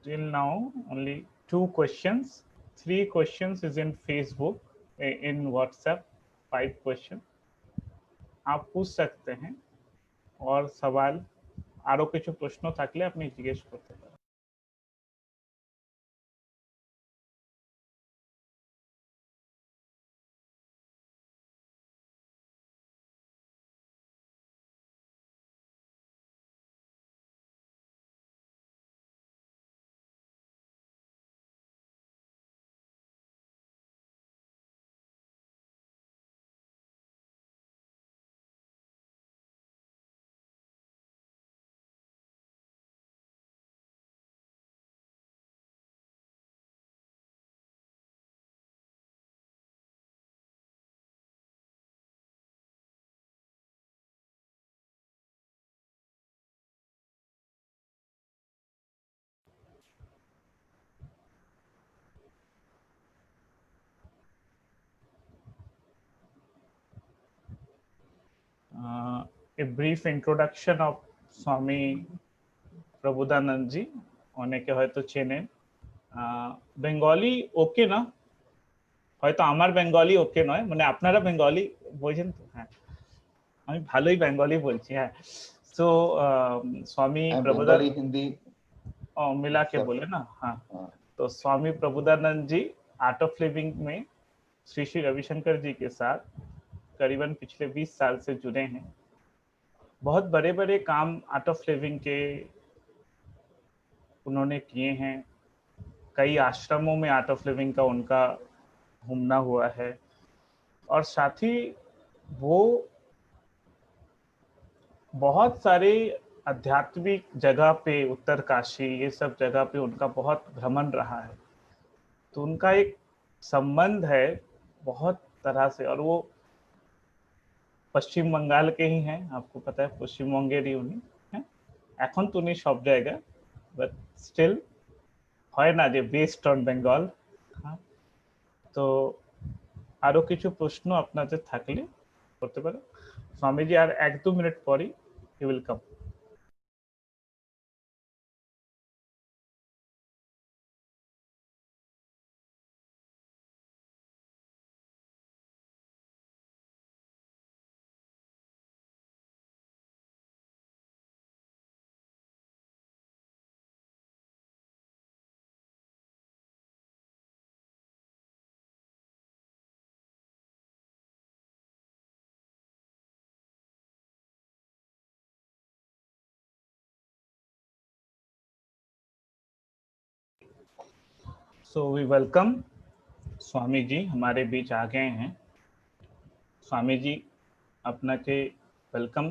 till now only 2 questions. 3 questions is in Facebook, in WhatsApp 5 question आप पूछ सकते हैं और सवाल আরো কিছু প্রশ্ন থাকলে আপনি জিজ্ঞেস করতে পারেন। A brief introduction of Swami প্রভুদানন্দ জি, অনেকে হয়তো চেনেন। বেঙ্গলি ওকে না, হয়তো আমার বেঙ্গলি ওকে নয়, মানে আপনারা বেঙ্গলি বোঝেন তো? হ্যাঁ, আমি ভালোই বেঙ্গলি বলছি। হ্যাঁ, तो स्वामी प्रभुदानंद हिंदी मिला के बोले ना। हाँ, तो स्वामी प्रभुदानंद जी आर्ट ऑफ लिविंग में श्री श्री रविशंकर जी के साथ करीबन पिछले 20 साल से जुड़े हैं। बहुत बड़े बड़े काम आर्ट ऑफ लिविंग के उन्होंने किए हैं। कई आश्रमों में आर्ट ऑफ लिविंग का उनका घूमना हुआ है, और साथ ही वो बहुत सारे आध्यात्मिक जगह पे, उत्तरकाशी ये सब जगह पे उनका बहुत भ्रमण रहा है। तो उनका एक संबंध है बहुत तरह से, और वो पश्चिम बंगाल के ही हैं, आपको पता है, पश्चिम बंगेर उन्हीं हैं। এখন তো উনি সব জায়গায়, বাট স্টিল হয় না যে বেসড অন বেঙ্গল। তো আরো কিছু প্রশ্ন আপনাদের থাকলে করতে পারে। স্বামীজি আর 1-2 মিনিট পরই he will come. So we welcome Swami ji हमारे बीच आ गए हैं। स्वामी जी अपना के वेलकम।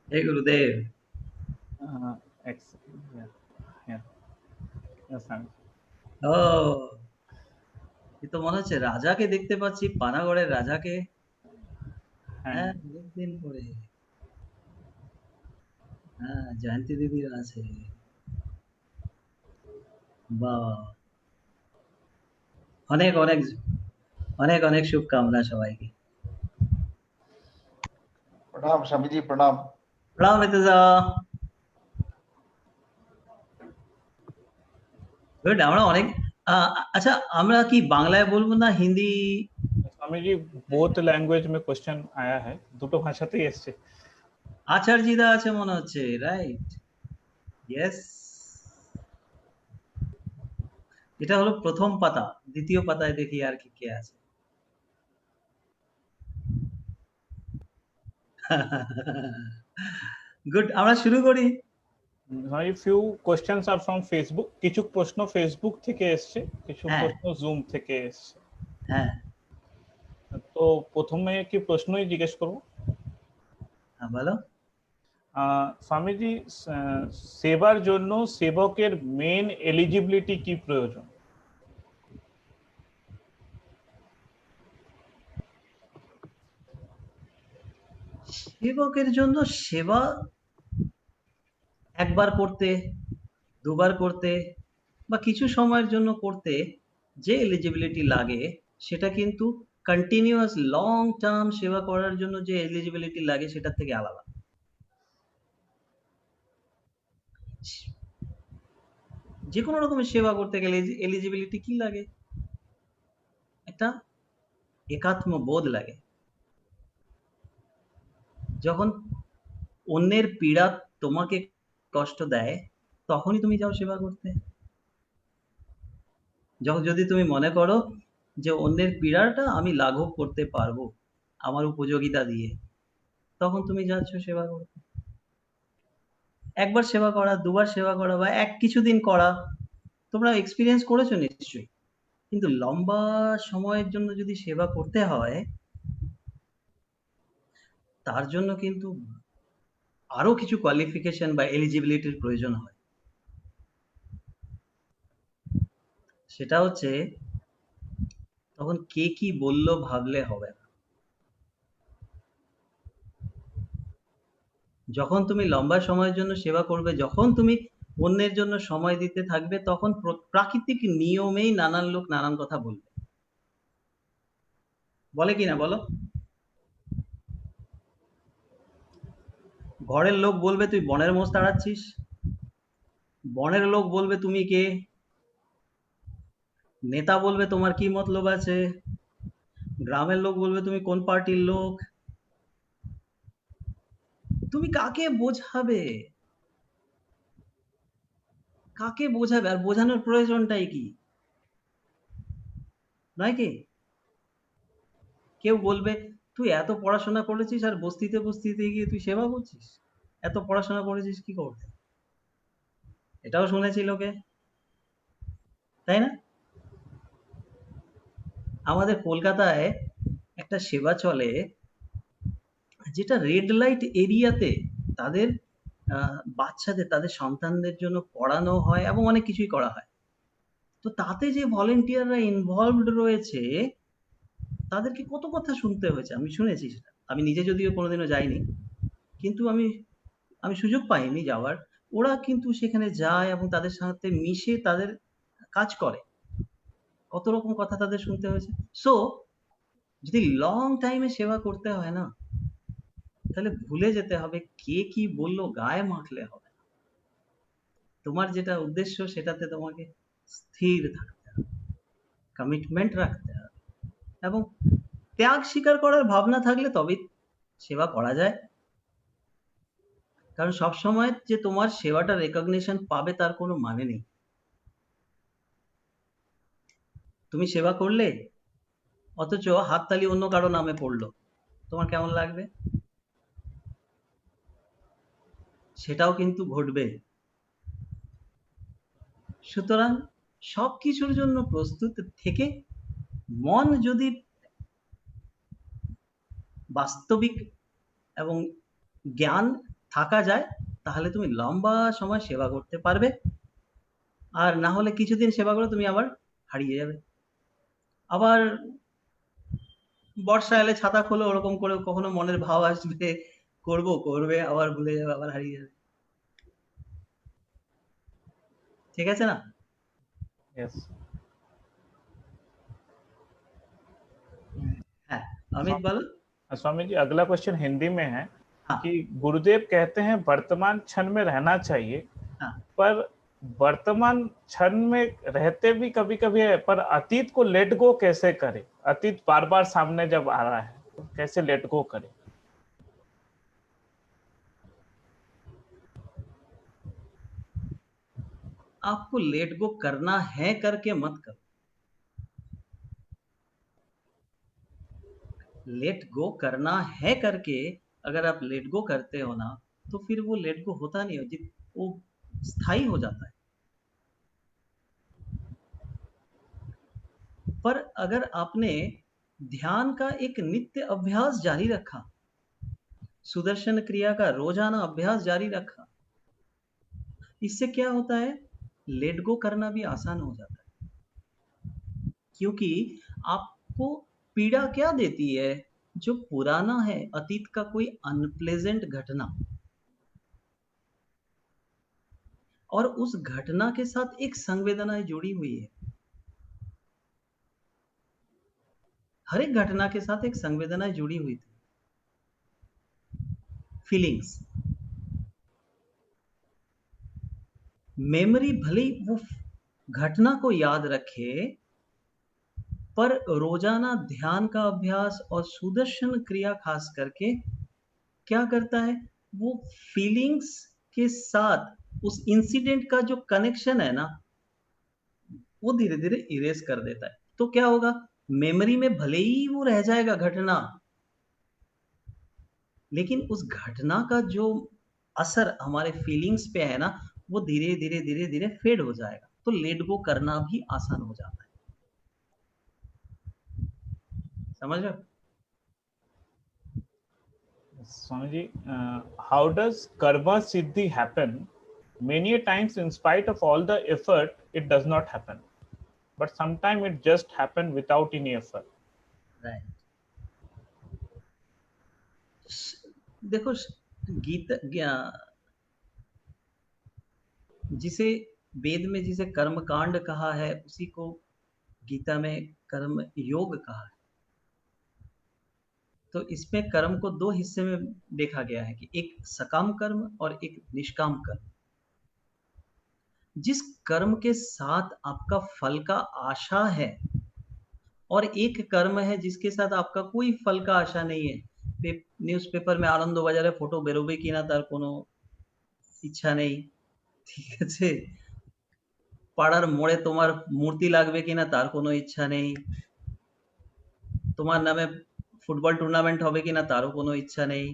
हे गुरुदेव। ও, তো মনে হচ্ছে রাজাকে দেখতে পাচ্ছি, পানাগড়ের রাজাকে। হ্যাঁ, অনেকদিন পরে। হ্যাঁ, জয়ন্তী দিদির আছে। বাহ, অনেক অনেক অনেক অনেক শুভকামনা সবাইকে। प्रणाम स्वामी जी, प्रणाम। प्रणाम मितजा। गुड। আমরা অনেক আচ্ছা, আমরা কি বাংলায় বলবো না হিন্দি? स्वामी जी बोथ लैंग्वेज में क्वेश्चन आया है, দুটো ভাষাতেই এসেছে। আচার্যদা আছে মনে হচ্ছে, রাইট? ইয়েস। এটা হলো প্রথম পাতা, দ্বিতীয় পাতায় দেখি আর কি কে আছে। গুড, আমরা শুরু করি। ভাই few questions are from Facebook. কিছু প্রশ্ন ফেসবুক থেকে এসেছে, কিছু প্রশ্ন জুম থেকে এসেছে। হ্যাঁ, তো প্রথমে কি প্রশ্নই জিজ্ঞেস করব? হ্যাঁ বলো। স্বামীজি, সেবার জন্য সেবকের মেন এলিজিবিলিটি কি প্রয়োজন? সেবকের জন্য সেবা একবার করতে, দুবার করতে বা কিছু সময়ের জন্য করতে যে এলিজিবিলিটি লাগে, সেটা কিন্তু কন্টিনিউয়াস লং টার্ম সেবা করার জন্য যে এলিজিবিলিটি লাগে সেটার থেকে আলাদা। যে কোনো রকমের সেবা করতে গেলে এলিজিবিলিটি কি লাগে? একটা একাত্ম বোধ লাগে। যখন অন্যের পীড়া তোমাকে কষ্ট দেয় তখনই তুমি যাও সেবা করতে। যখন যদি তুমি মনে করো যে অন্যের পীড়াটা আমি লাঘব করতে পারবো আমার উপযোগিতা দিয়ে, তখন তুমি যাচ্ছ সেবা করতে। একবার সেবা করা, দুবার সেবা করা বা কিছুদিন করা, তোমরা এক্সপিরিয়েন্স করেছো নিশ্চয়ই। কিন্তু লম্বা সময়ের জন্য যদি সেবা করতে হয়, তার জন্য কিন্তু আরো কিছু কোয়ালিফিকেশন বা এলিজিবিলিটির প্রয়োজন হয়। সেটা হচ্ছে তখন কে কি বললো ভাবলে হবে না। যখন তুমি লম্বা সময়ের জন্য সেবা করবে, যখন তুমি অন্যের জন্য সময় দিতে থাকবে, তখন প্রাকৃতিক নিয়মেই নানান লোক নানান কথা বলবে। বলে কিনা বলো? ঘরের লোক বলবে তুই বনের মোষ তাড়াচ্ছিস, বনের লোক বলবে তুমি কে, নেতা বলবে তোমার কি মতলব আছে, গ্রামের লোক বলবে তুমি কোন পার্টির লোক। তুমি কাকে বোঝাবে? কাকে বোঝাবে? আর বোঝানোর প্রয়োজনটাই কি, নয় কি? কেউ বলবে তুই এত পড়াশোনা করেছিস আর বস্তিতে বস্তিতে গিয়ে তুই সেবা করছিস, এত পড়াশোনা করেছিস কি করতে? এটাও শুনেছি লোকে, তাই না? আমাদের কলকাতায় একটা সেবা চলে, যেটা রেড লাইট এরিয়াতে তাদের বাচ্চাদের, তাদের সন্তানদের জন্য পড়ানো হয় এবং অনেক কিছুই করা হয়। তো তাতে যে ভলেন্টিয়াররা ইনভলভড রয়েছে, তাদেরকে কত কথা শুনতে হয়েছে, আমি শুনেছি সেটা। আমি নিজে যদিও কোনোদিনও যাইনি, কিন্তু আমি সুযোগ পাইনি যাওয়ার। ওরা কিন্তু সেখানে যায় এবং তাদের সাথে মিশে তাদের কাজ করে। কত রকম কথা তাদের শুনতে হয়েছে। সো যদি লং টাইমে সেবা করতে হয় না, তাহলে ভুলে যেতে হবে কে কি বললো গায়ে মাখলে হবে না। তোমার যেটা উদ্দেশ্য সেটাতে তোমাকে স্থির থাকতে হবে, কমিটমেন্ট রাখতে হবে, এবং ত্যাগ স্বীকার করার ভাবনা থাকলে তবেই সেবা করা যায়। কারণ সবসময় যে তোমার সেবাটা রেকগনিশন পাবে তার কোনো মানে নেই। তুমি সেবা করলে অথচ হাততালি অন্য কারো নামে পড়লো, তোমার কেমন লাগবে? সেটাও কিন্তু ঘটবে। সুতরাং সবকিছুর জন্য প্রস্তুত থেকে মন যদি বাস্তবিক এবং জ্ঞান থাকা যায়, তাহলে তুমি লম্বা সময় সেবা করতে পারবে। আর না হলে কিছুদিন সেবা করে তুমি আবার হারিয়ে যাবে। আবার বর্ষা এলে ছাতা খোলো, ওরকম করে কখনো মনের ভাব আসবে, করবে, আবার ভুলে যাবে, আবার হারিয়ে যাবে। ঠিক আছে না? यस। হ্যাঁ, অমিত বলো। स्वामी जी, अगला क्वेश्चन हिंदी में है हाँ कि गुरुदेव कहते हैं वर्तमान क्षण में रहना चाहिए, हाँ। पर वर्तमान क्षण में रहते भी कभी कभी है, पर अतीत को लेट गो कैसे करें? अतीत बार बार सामने जब आ रहा है तो कैसे लेट गो करें? आपको लेट गो करना है करके मत करो। लेट गो करना है करके अगर आप लेट गो करते हो ना, तो फिर वो लेट गो होता नहीं हो, वो स्थायी हो जाता है। पर अगर आपने ध्यान का एक नित्य अभ्यास जारी रखा, सुदर्शन क्रिया का रोजाना अभ्यास जारी रखा, इससे क्या होता है, लेट गो करना भी आसान हो जाता है। क्योंकि आपको पीड़ा क्या देती है? जो पुराना है, अतीत का कोई अनप्लेजेंट घटना, और उस घटना के साथ एक संवेदनाएं जुड़ी हुई है। हर एक घटना के साथ एक संवेदनाएं जुड़ी हुई थी, फीलिंग्स। मेमोरी भले वो घटना को याद रखे, पर रोजाना ध्यान का अभ्यास और सुदर्शन क्रिया खास करके क्या करता है, वो फीलिंग्स के साथ उस इंसिडेंट का जो कनेक्शन है ना, वो धीरे धीरे इरेज कर देता है। तो क्या होगा, मेमोरी में भले ही वो रह जाएगा घटना, लेकिन उस घटना का जो असर हमारे फीलिंग्स पे है ना, वो धीरे धीरे धीरे धीरे फेड हो जाएगा। तो लेट गो करना भी आसान हो जाता है। समझ रहे हो? Swamiji, how does karma siddhi happen? Many a times, in spite of all the effort, it does not happen. But sometimes it just happen without any effort. Right. देखो, गीता जिसे वेद में जिसे कर्म कांड कहा है, उसी को गीता में कर्म योग कहा है। तो इसमें कर्म को दो हिस्से में देखा गया है कि एक सकाम कर्म और एक निष्काम कर्म। जिस कर्म के साथ आपका फल का आशा है, और एक कर्म है जिसके साथ आपका कोई फल का आशा नहीं है। न्यूज़पेपर में आनंद बाजारे फोटो बेरोबे कि ना तार कोनो इच्छा नहीं, ঠিক আছে, পাড়ার মোড়ে তোমার মূর্তি লাগবে কিনা তার কোনো ইচ্ছা নেই, তোমার নামে ফুটবল টুর্নামেন্ট হবে কিনা তারও কোনো ইচ্ছা নেই,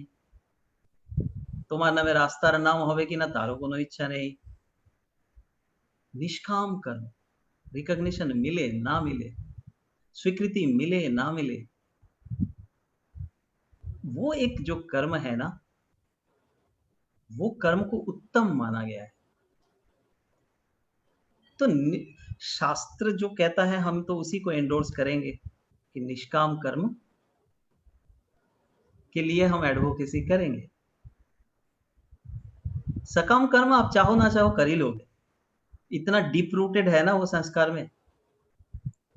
তোমার নামে রাস্তার নাম হবে কিনা তারও কোনো ইচ্ছা নেই। निष्काम कर्म, रिकॉग्निशन मिले ना मिले, स्वीकृति मिले ना मिले, वो एक जो कर्म है ना, वो कर्म को उत्तम माना गया है। तो शास्त्र जो कहता है हम तो उसी को एंडोर्स करेंगे कि निष्काम कर्म के लिए हम एडवोकेसी करेंगे। सकाम कर्म आप चाहो ना चाहो कर ही लोगे, इतना डीप रूटेड है ना वो संस्कार में,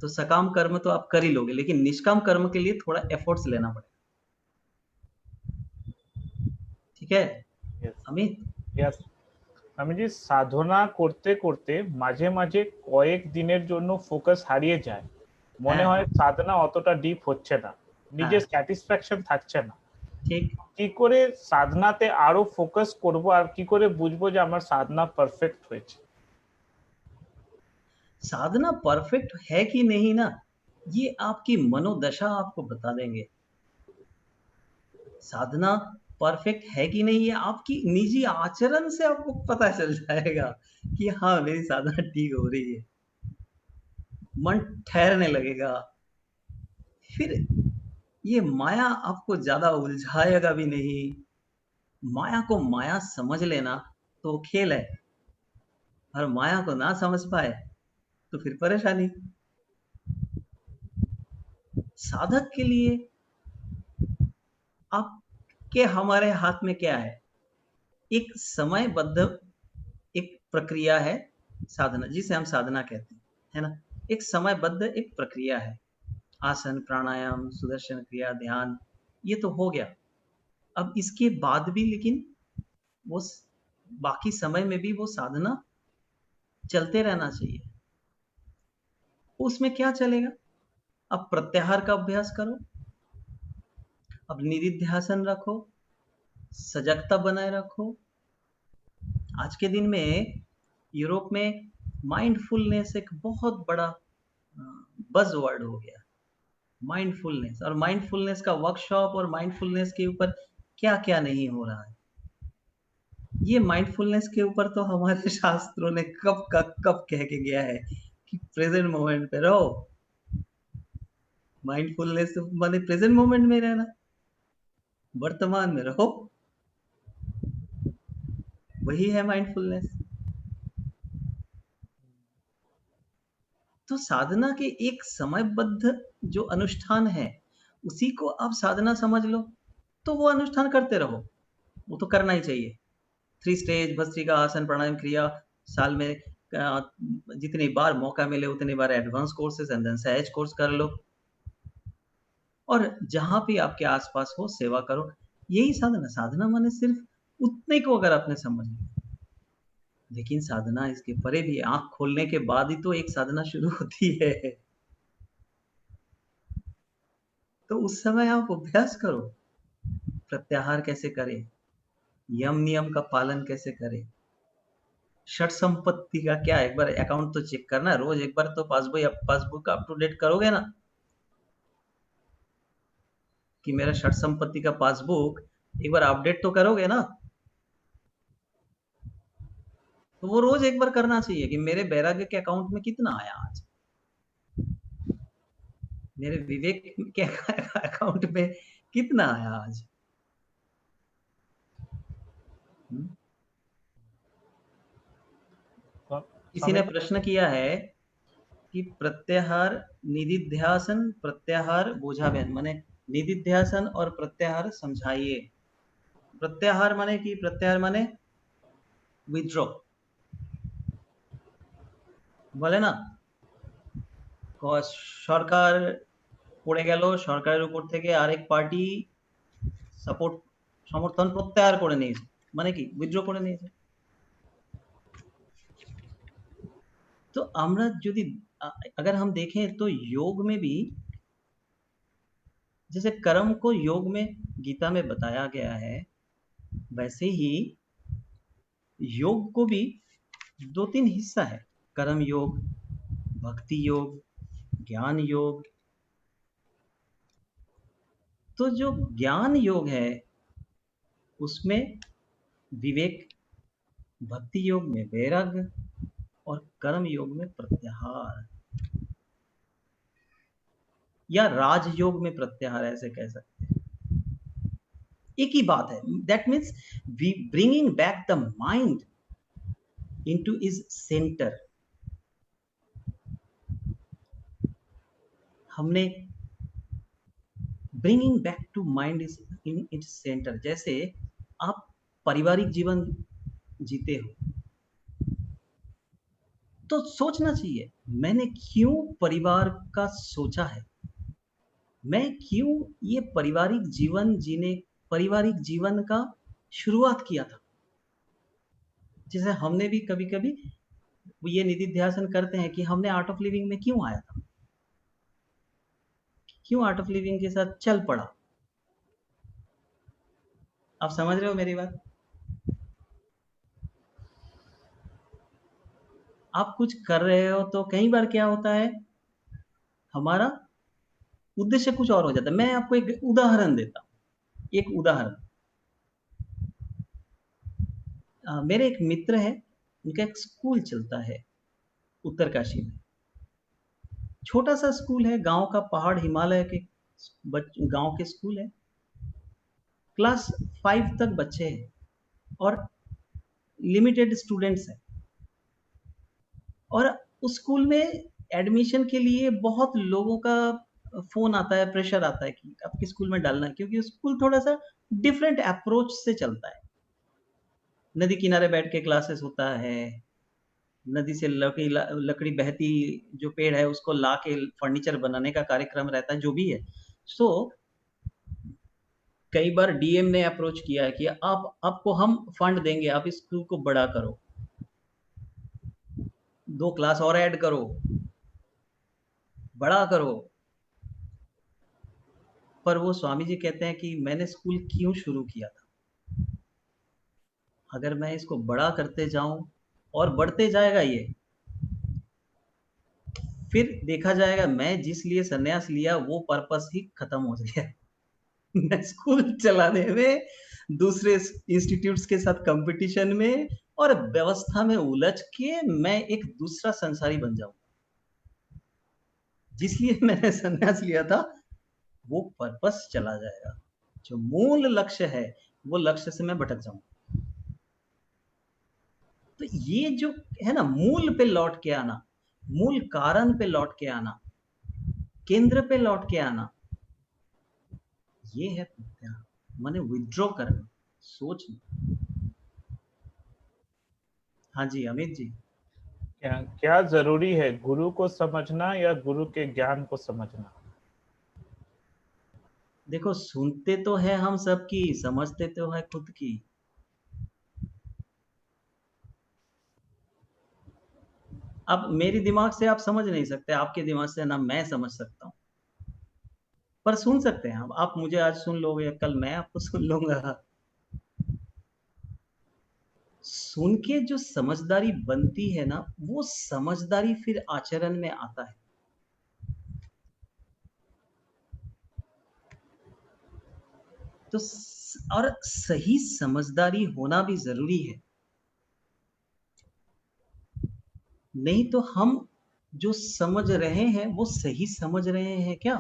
तो सकाम कर्म तो आप कर ही लोगे, लेकिन निष्काम कर्म के लिए थोड़ा एफर्ट्स लेना पड़ेगा। ठीक है अमित? Yes. আমি যে সাধনা করতে করতে মাঝে মাঝে কয়েক দিনের জন্য ফোকাস হারিয়ে যায়, মনে হয় সাধনা অতটা ডিপ হচ্ছে না, নিজের স্যাটিসফ্যাকশন থাকছে না। ঠিক। কি করে সাধনাতে আরো ফোকাস করব, আর কি করে বুঝবো যে আমার সাধনা পারফেক্ট হয়েছে? साधना परफेक्ट है कि नहीं ना, ये आपकी मनोदशा आपको बता देंगे। साधना परफेक्ट है कि नहीं, ये आपकी निजी आचरण से आपको पता चल जाएगा कि हाँ मेरी साधना ठीक हो रही है। मन ठहरने लगेगा, फिर ये माया आपको ज्यादा उलझाएगा भी नहीं। माया को माया समझ लेना तो खेल है, और माया को ना समझ पाए तो फिर परेशानी। साधक के लिए आपके हमारे हाथ में क्या है, एक समयबद्ध एक प्रक्रिया है साधना, जिसे हम साधना कहते हैं, है ना। एक समयबद्ध एक प्रक्रिया है, आसन प्राणायाम सुदर्शन क्रिया ध्यान, ये तो हो गया। अब इसके बाद भी लेकिन वो बाकी समय में भी वो साधना चलते रहना चाहिए। उसमें क्या चलेगा, अब प्रत्याहार का अभ्यास करो, अब निधिध्यासन रखो, सजगता बनाए रखो। आज के दिन में यूरोप में माइंडफुलनेस एक बहुत बड़ा बज वर्ड हो गया, माइंडफुलनेस। और माइंडफुलनेस का वर्कशॉप और माइंडफुलनेस के ऊपर क्या क्या नहीं हो रहा है। ये माइंडफुलनेस के ऊपर तो हमारे शास्त्रों ने कब का कब कह के गया है कि प्रेजेंट मोमेंट पे रहो। माइंडफुलनेस माने प्रेजेंट मोमेंट में रहना, वर्तमान में रहो, वही है माइंडफुलनेस। तो साधना के एक समयबद्ध जो अनुष्ठान है, उसी को आप साधना समझ लो, तो वो अनुष्ठान करते रहो, वो तो करना ही चाहिए। 3 स्टेज भस्त्रिका आसन प्राणायाम क्रिया, साल में जितनी बार मौका मिले उतनी बार एडवांस कोर्सेज एंड देन सहज कोर्स कर लो, और जहां भी आपके आसपास हो सेवा करो। यही साधना। साधना माने सिर्फ उतने को अगर आपने समझ लिया, लेकिन साधना इसके परे भी है। आंख खोलने के बाद ही तो एक साधना शुरू होती है। तो उस समय आप अभ्यास करो, प्रत्याहार कैसे करें, यम नियम का पालन कैसे करें, षट संपत्ति का क्या, एक बार अकाउंट तो चेक करना है, रोज एक बार तो पासबुक अप टू डेट करोगे ना, कि मेरा षट संपत्ति का पासबुक एक बार अपडेट तो करोगे ना। तो वो रोज एक बार करना चाहिए कि मेरे वैराग्य के अकाउंट में कितना आया आज, मेरे विवेक के अकाउंट में कितना आया आज। हम्म? तो किसी ने स्वामी जी, प्रश्न किया है कि प्रत्याहार, निधिध्यासन, प्रत्याहार बोझाबेन, माने निधिध्यासन और प्रत्याहार समझाइए। प्रत्याहार माने विथड्रॉ, বলে না সরকার পড়ে গেল, সরকারের উপর থেকে আরেক পার্টি সমর্থন প্রত্যাহার করে নিয়েছে, মানে কি উইথড্র করে নিয়েছে। तो আমরা যদি अगर हम देखें तो योग में भी जैसे कर्म को योग में गीता में बताया गया है, वैसे ही योग को भी दो तीन हिस्सा है, कर्म योग, भक्ति योग, ज्ञान योग। तो जो ज्ञान योग है उसमें विवेक, भक्ति योग में वैराग्य और कर्म योग में प्रत्याहार, या राजयोग में प्रत्याहार ऐसे कह सकते हैं। एक ही बात है, that means we bringing back the mind into is centre. हमने bringing back to mind is in its centre. जैसे आप पारिवारिक जीवन जीते हो तो सोचना चाहिए मैंने क्यों परिवार का सोचा है, मैं क्यों ये पारिवारिक जीवन का शुरुआत किया था। जैसे हमने भी कभी कभी ये निधिध्यासन करते हैं कि हमने आर्ट ऑफ लिविंग में क्यों आया था, क्यों आर्ट ऑफ लिविंग के साथ चल पड़ा। आप समझ रहे हो मेरी बात। आप कुछ कर रहे हो तो कई बार क्या होता है, हमारा उद्देश्य कुछ और हो जाता है। मैं आपको एक उदाहरण देता हूं, एक उदाहरण। मेरे एक मित्र है, उनका एक स्कूल चलता है उत्तरकाशी में, छोटा सा स्कूल है, गांव का, पहाड़ हिमालय के गांव के स्कूल है। क्लास 5 तक बच्चे हैं और लिमिटेड स्टूडेंट्स हैं। और उस स्कूल में एडमिशन के लिए बहुत लोगों का फोन आता है, प्रेशर आता है कि आपके स्कूल में डालना है, क्योंकि स्कूल थोड़ा सा डिफरेंट अप्रोच से चलता है। नदी किनारे बैठ के क्लासेस होता है, नदी से लकड़ी बहती, जो पेड़ है उसको ला के फर्नीचर बनाने का कार्यक्रम रहता है, जो भी है। सो कई बार डीएम ने अप्रोच किया है कि आपको हम फंड देंगे, आप इस स्कूल को बड़ा करो, 2 क्लास और ऐड करो, बड़ा करो। पर वो स्वामी जी कहते हैं कि मैंने स्कूल क्यों शुरू किया था, अगर मैं इसको बड़ा करते जाऊं और बढ़ते जाएगा ये, फिर देखा जाएगा मैं जिस लिए संन्यास लिया वो पर्पस ही खत्म हो जाएगा। मैं स्कूल चलाने में, दूसरे इंस्टीट्यूट्स के साथ कंपटीशन में और व्यवस्था में उलझ के मैं एक दूसरा संसारी बन जाऊं। जिसलिए मैंने संन्यास लिया था वो पर्पस चला जाएगा, जो मूल लक्ष्य है वो लक्ष्य से मैं भटक जाऊंगा। तो ये जो है ना, मूल पे लौट के आना, मूल कारण पे लौट के आना, केंद्र पे लौट के आना, ये है प्रत्याहार, माने विथड्रॉ करना, सोचना। हाँ जी अमित जी। क्या क्या जरूरी है, गुरु को समझना या गुरु के ज्ञान को समझना? देखो सुनते तो है हम सबकी, समझते तो है खुद की। अब मेरी दिमाग से आप समझ नहीं सकते, आपके दिमाग से ना मैं समझ सकता हूँ, पर सुन सकते हैं आप मुझे आज सुन लोगे, कल मैं आपको सुन लूंगा। सुन के जो समझदारी बनती है ना, वो समझदारी फिर आचरण में आता है। तो और सही समझदारी होना भी जरूरी है, नहीं तो हम जो समझ रहे हैं वो सही समझ रहे हैं क्या,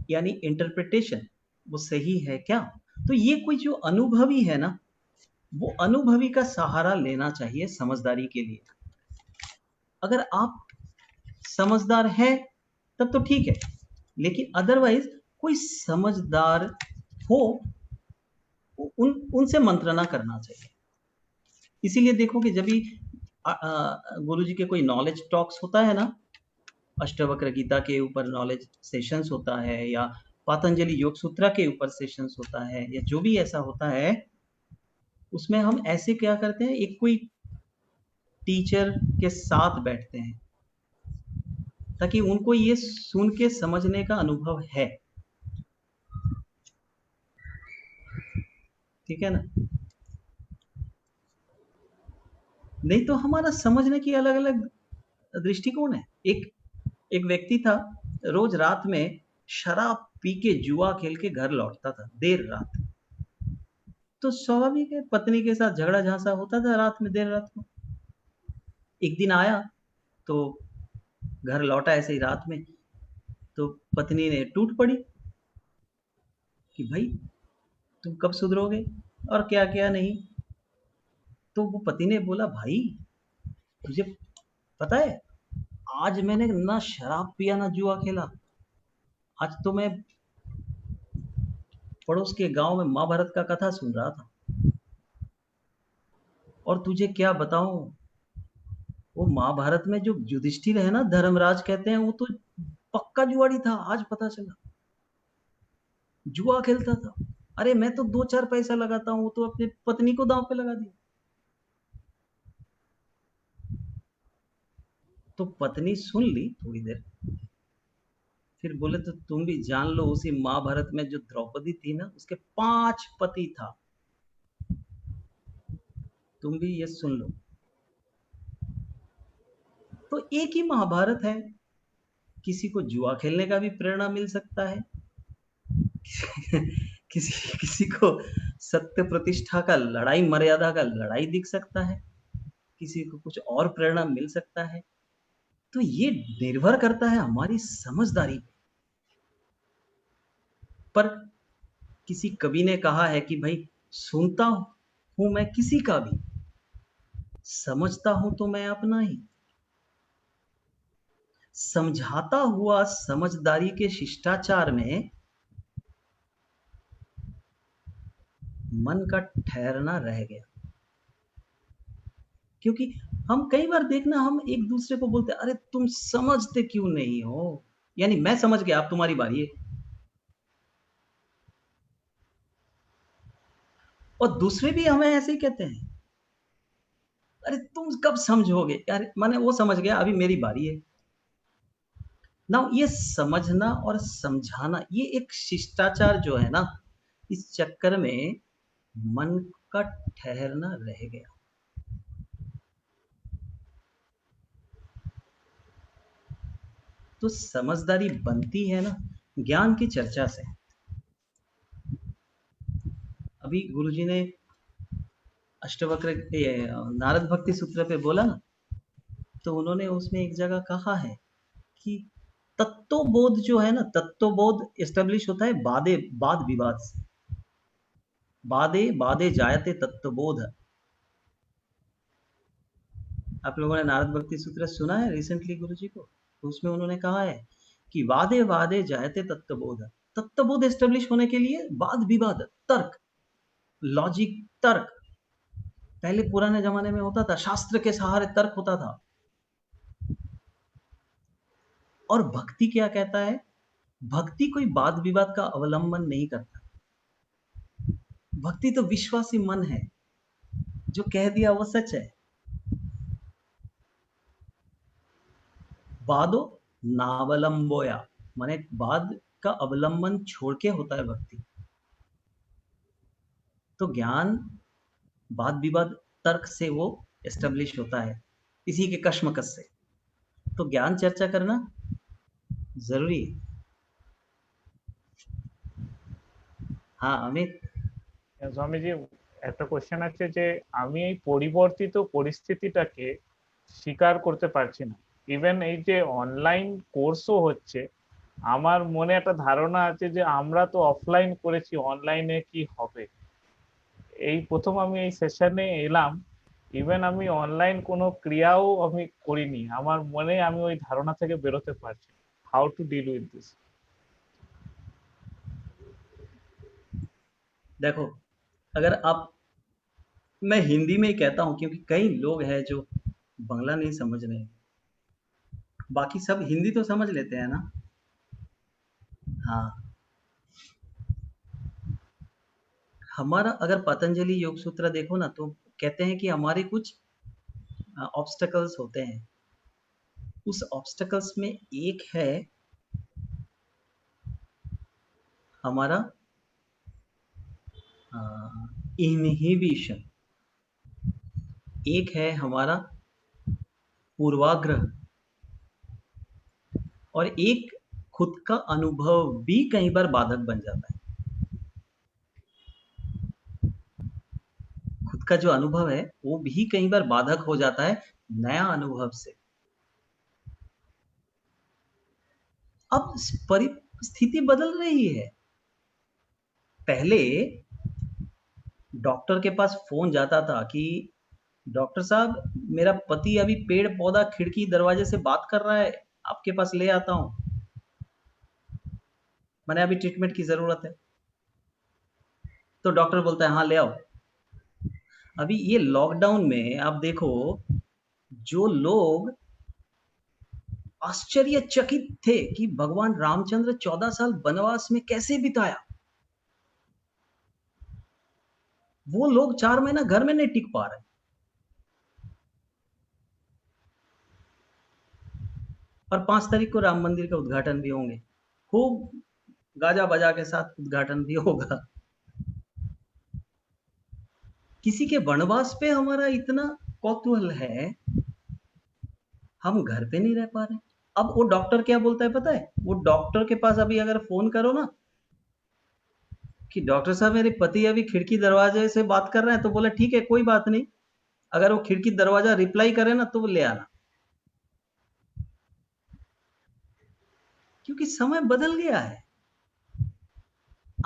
यानी इंटरप्रिटेशन वो सही है क्या। तो ये कोई जो अनुभवी है ना, वो अनुभवी का सहारा लेना चाहिए समझदारी के लिए। अगर आप समझदार हैं तब तो ठीक है, लेकिन अदरवाइज कोई समझदार हो उनसे मंत्रणा करना चाहिए। इसीलिए देखो कि जब भी गुरु जी के कोई नॉलेज टॉक्स होता है ना, अष्टवक्र गीता के ऊपर नॉलेज सेशंस होता है, या पतंजलि योग सूत्रा के ऊपर सेशंस होता है, या जो भी ऐसा होता है, उसमें हम ऐसे क्या करते हैं, एक कोई टीचर के साथ बैठते हैं ताकि उनको ये सुन के समझने का अनुभव है, ठीक है ना। नहीं तो हमारा समझने की अलग अलग दृष्टिकोण है। एक व्यक्ति था, रोज रात में शराब पी के जुआ खेल के घर लौटता था देर रात। तो स्वाभाविक है, पत्नी के साथ झगड़ा झांसा होता था रात में, देर रात को। एक दिन आया तो घर लौटा ऐसे ही रात में, तो पत्नी ने टूट पड़ी कि भाई तुम कब सुधरोगे और क्या क्या नहीं। तो वो पति ने बोला, भाई तुझे पता है, आज मैंने ना शराब पिया ना जुआ खेला, आज तो मैं पड़ोस के गांव में महाभारत का कथा सुन रहा था। और तुझे क्या बताऊं, वो महाभारत में जो युधिष्ठिर है ना, धर्मराज कहते हैं, वो तो पक्का जुआड़ी था, आज पता चला जुआ खेलता था। अरे मैं तो 2-4 पैसा लगाता हूँ, वो तो अपनी पत्नी को दांव पे लगा दिया। तो पत्नी सुन ली थोड़ी देर, फिर बोले तो तुम भी जान लो, उसी महाभारत में जो द्रौपदी थी ना, उसके 5 पति था, तुम भी ये सुन लो। तो एक ही महाभारत है, किसी को जुआ खेलने का भी प्रेरणा मिल सकता है, किसी किसी को सत्य प्रतिष्ठा का, लड़ाई मर्यादा का लड़ाई दिख सकता है, किसी को कुछ और प्रेरणा मिल सकता है। तो ये निर्भर करता है हमारी समझदारी पे। पर किसी कवि ने कहा है कि भाई, सुनता हूं मैं किसी का भी, समझता हूं तो मैं अपना ही। समझाता हुआ समझदारी के शिष्टाचार में मन का ठहरना रह गया। क्योंकि हम कई बार देखना, हम एक दूसरे को बोलते, अरे तुम समझते क्यों नहीं हो, यानी मैं समझ गया, अब तुम्हारी बारी है। और दूसरे भी हमें ऐसे ही कहते हैं, अरे तुम कब समझोगे, अरे मैंने वो समझ गया, अभी मेरी बारी है ना। ये समझना और समझाना, ये एक शिष्टाचार जो है ना, इस चक्कर में मन का ठहरना रह गया। तो समझदारी बनती है ना ज्ञान की चर्चा से। अभी गुरुजी ने अष्टवक्र नारद भक्ति सूत्र पे बोला ना, तो उन्होंने उसमें एक जगह कहा है कि तत्वबोध जो है ना, तत्वबोध एस्टेब्लिश होता है बादे वाद विवाद से। बादे बादे जायते तत्वबोध। आप लोगों ने नारद भक्ति सूत्र सुना है रिसेंटली गुरुजी को, तो उसमें उन्होंने कहा है कि वादे वादे जायते तत्वबोध। तत्वबोध एस्टेब्लिश होने के लिए वाद विवाद, तर्क, लॉजिक, तर्क पहले पुराने जमाने में होता था, शास्त्र के सहारे तर्क होता था। और भक्ति क्या कहता है, भक्ति कोई वाद विवाद का अवलंबन नहीं करता। भक्ति तो विश्वासी मन है, जो कह दिया वो सच है। बादो नावलंबोया, माने बाद का अवलंबन छोड़ के होता है भक्ति। तो ज्ञान वाद विवाद तर्क से वो एस्टेब्लिश होता है, इसी के कश्मकश से। तो ज्ञान चर्चा करना जरूरी है। हाँ अमित। স্বামীজি, একটা কোশ্চেন আছে যে আমি এই পরিবর্তিত পরিস্থিতিটাকে স্বীকার করতে পারছি না। ইভেন এই যে অনলাইন কোর্সও হচ্ছে, আমার মনে একটা ধারণা আছে যে আমরা তো অফলাইন করেছি, অনলাইনে কি হবে। এই প্রথম আমি এই সেশনে এলাম, ইভেন আমি অনলাইন কোনো ক্রিয়াও আমি করিনি, আমার মনে আমি ওই ধারণা থেকে বেরোতে পারছি। How to deal with this? देखो, अगर आप, मैं हिंदी में ही कहता हूँ क्योंकि कई लोग हैं जो बांग्ला नहीं समझ रहे हैं, बाकी सब हिंदी तो समझ लेते हैं ना। हाँ, हमारा अगर पतंजलि योग सूत्र देखो ना, तो कहते हैं कि हमारे कुछ ऑब्स्टकल्स होते हैं। उस ऑब्स्टकल्स में एक है हमारा इनहिबिशन, एक है हमारा पूर्वाग्रह, और एक खुद का अनुभव भी कई बार बाधक बन जाता है। खुद का जो अनुभव है वो भी कई बार बाधक हो जाता है नया अनुभव से। अब परिस्थिति बदल रही है। पहले डॉक्टर के पास फोन जाता था कि डॉक्टर साहब, मेरा पति अभी पेड़ पौधा खिड़की दरवाजे से बात कर रहा है, आपके पास ले आता हूं, मैंने अभी ट्रीटमेंट की जरूरत है। तो डॉक्टर बोलता है हाँ ले आओ। अभी ये लॉकडाउन में आप देखो, जो लोग आश्चर्यचकित थे कि भगवान रामचंद्र 14 साल वनवास में कैसे बिताया, वो लोग 4 महीना घर में नहीं टिक पा रहे। और 5 तारीख को राम मंदिर का उद्घाटन भी होंगे, खूब गाजा बजा के साथ उद्घाटन भी होगा। किसी के वनवास पे हमारा इतना कौतूहल है, हम घर पे नहीं रह पा रहे। अब वो डॉक्टर क्या बोलता है पता है? वो डॉक्टर के पास अभी अगर फोन करो ना कि डॉक्टर साहब मेरे पति अभी खिड़की दरवाजे से बात कर रहे हैं, तो बोले ठीक है कोई बात नहीं, अगर वो खिड़की दरवाजा रिप्लाई करे ना तो वो ले आना। क्योंकि समय बदल गया है।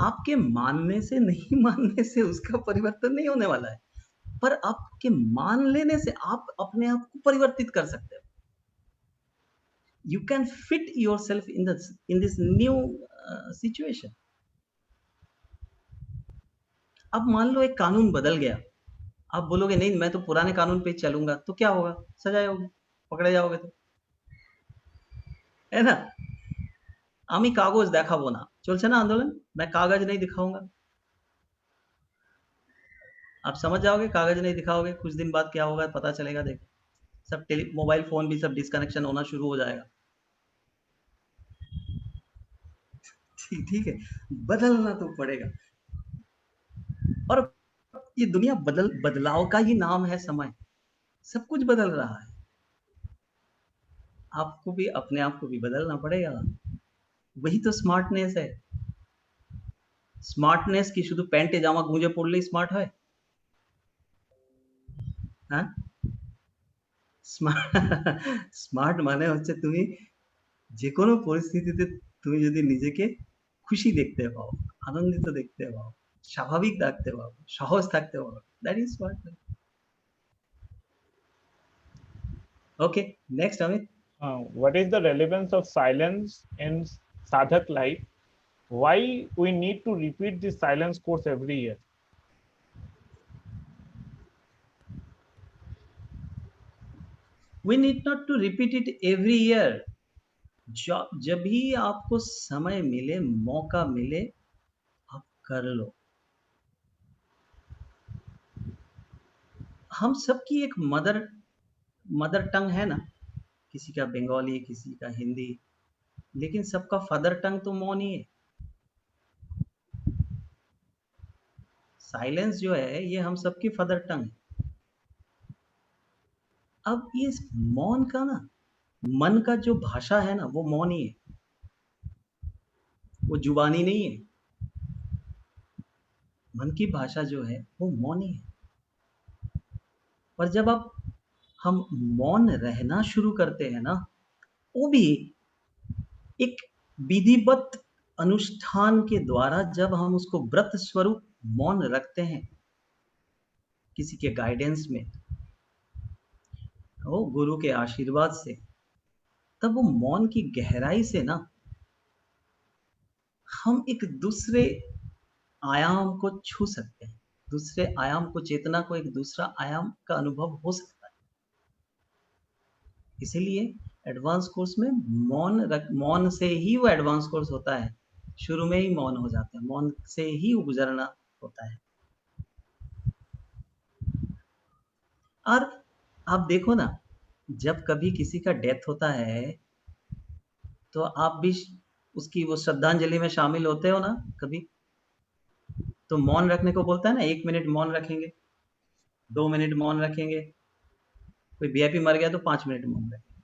आपके मानने से नहीं मानने से उसका परिवर्तन नहीं होने वाला है, पर आपके मान लेने से आप अपने आप को परिवर्तित कर सकते हो। You can fit yourself in this new situation. अब मान लो एक कानून बदल गया, आप बोलोगे नहीं मैं तो पुराने कानून पे चलूंगा, तो क्या होगा? सजा होगी, पकड़े जाओगे। तो है ना, আমি কাগজ দেখাবো না, চলছে না आंदोलन, मैं कागज नहीं दिखाऊंगा। आप समझ जाओगे, कागज नहीं दिखाओगे, कुछ दिन बाद क्या होगा पता चलेगा। देखो, सब मोबाइल फोन भी सब डिस्कनेक्शन होना शुरू हो जाएगा। ठीक है, बदलना तो पड़ेगा। और ये दुनिया बदलाव का ही नाम है समय। सब कुछ बदल रहा है, आपको भी अपने आप को भी बदलना पड़ेगा। वही तो स्मार्टनेस है। স্মার্টনেস কি শুধু প্যান্টে জামা গুঁজে পড়লেই স্মার্ট হয়? হ্যাঁ, স্মার্ট মানে হচ্ছে তুমি যে কোনো পরিস্থিতিতে তুমি যদি নিজেকে খুশি দেখতে পাও, আনন্দিত দেখতে পাও, স্বাভাবিক থাকতে পাও, সহজ থাকতে পাও, that is smart. Okay, next Amit. What is the relevance of silence in sadhak life? Why we need to repeat this silence course every year? We need not to repeat it every year. जब भी आपको समय मिले, मौका मिले, आप कर लो। हम सबकी एक मदर टंग है ना, किसी का बंगाली, किसी का हिंदी, लेकिन सबका फादर टंग तो मौन ही है। साइलेंस जो है ये हम सबकी फादर टंग है। अब ये मौन का ना, मन का जो भाषा है ना वो मौन ही है, वो जुबानी नहीं है। मन की भाषा जो है वो मौन ही है। और जब आप हम मौन रहना शुरू करते हैं ना, वो भी एक विधिवत अनुष्ठान के द्वारा, जब हम उसको व्रत स्वरूप मौन रखते हैं किसी के गाइडेंस में, वो गुरु के आशीर्वाद से, तब वो मौन की गहराई से ना हम एक दूसरे आयाम को छू सकते हैं, दूसरे आयाम को, चेतना को, एक दूसरा आयाम का अनुभव हो सकता है। इसीलिए एडवांस कोर्स में मौन से ही वो एडवांस कोर्स होता है। शुरू में ही मौन हो जाते हैं, मौन से ही वो गुजरना होता है। और आप देखो ना, जब कभी किसी का डेथ होता है तो आप भी उसकी वो श्रद्धांजलि में शामिल होते हो ना कभी? तो मौन रखने को बोलता है ना, 1 मिनट मौन रखेंगे, 2 मिनट मौन रखेंगे। कोई वीआईपी मर गया तो 5 मिनट मौन रखेंगे,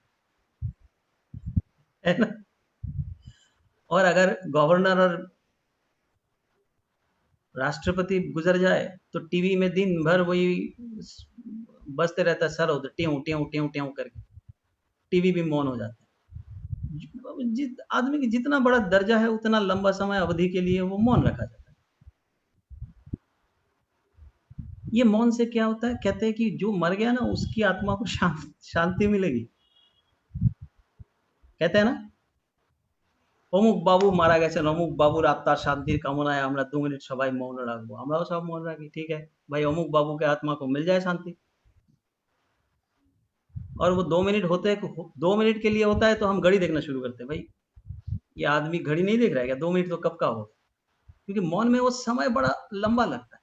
है ना? और अगर गवर्नर और राष्ट्रपति गुजर जाए तो टीवी में दिन भर वही बजते रहता है, सर उधर ट्यों ट्यों ट्यों ट्यों करके, टीवी भी मौन हो जाता है। आदमी की जितना बड़ा दर्जा है उतना लंबा समय अवधि के लिए वो मौन रखा जाता है। ये मौन से क्या होता है, कहते हैं कि जो मर गया ना उसकी आत्मा को शांति मिलेगी। कहते हैं ना, অমুক বাবু মারা গেছেন, অমুক বাবুর আত্মার শান্তির কামনায় আমরা 2 মিনিট সবাই মৌন রাখবো। আমরাও সব মौन রাখি, ठीक है भाई, অমুক बाबू के आत्मा को मिल जाए शांति। और वो 2 मिनट होते हैं, 2 मिनट के लिए होता है तो हम घड़ी देखना शुरू करते हैं। भाई ये आदमी घड़ी नहीं देख रहा है क्या, 2 मिनट तो कब का होगा? क्योंकि मौन में वो समय बड़ा लंबा लगता है।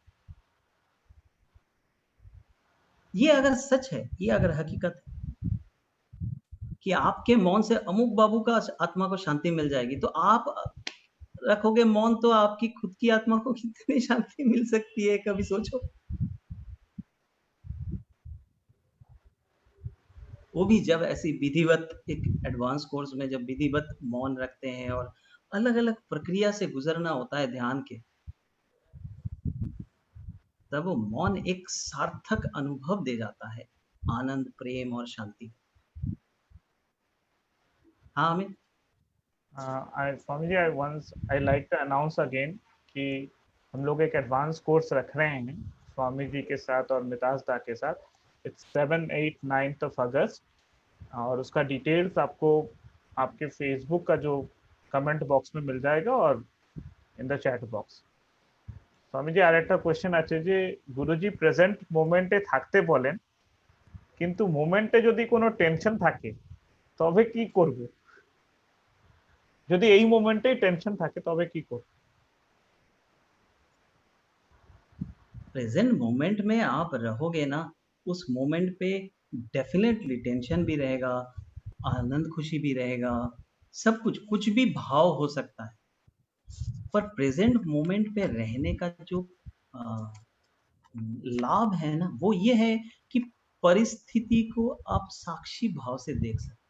ये अगर सच है, ये अगर हकीकत है कि आपके मौन से अमुक बाबू का आत्मा को शांति मिल जाएगी, तो आप रखोगे मौन तो आपकी खुद की आत्मा को कितनी शांति मिल सकती है, कभी सोचो। वो भी जब ऐसी विधिवत एक एडवांस कोर्स में जब विधिवत मौन रखते हैं और अलग-अलग प्रक्रिया से गुजरना होता है ध्यान के, तब वो मौन एक सार्थक अनुभव दे जाता है, आनंद, प्रेम और शांति। हाँ Amit. Swami ji, I like to announce again कि हम लोग एक एडवांस कोर्स रख रहे हैं स्वामी जी के साथ और मिताज दा के साथ। इट्स 7, 8, 9 ऑफ अगस्त, और उसका डिटेल्स आपको आपके फेसबुक का जो कमेंट बॉक्स में मिल जाएगा और in the chat box. Swami ji, আর একটা কোশ্চেন আছে যে গুরুজি প্রেজেন্ট মোমেন্টে থাকতে বলেন, কিন্তু মোমেন্টে যদি কোনো টেনশন থাকে তবে কি করব? যদি এই মোমেন্টেই টেনশন থাকে তবে কি করব? प्रेजेंट मोमेंट में आप रहोगे ना, उस मोमेंट पे डेफिनेटली टेंशन भी रहेगा, आनंद खुशी भी रहेगा, सब कुछ, कुछ भी भाव हो सकता है। पर प्रेजेंट मोमेंट पे रहने का जो लाभ है ना, वो ये है कि परिस्थिति को आप साक्षी भाव से देख सकते,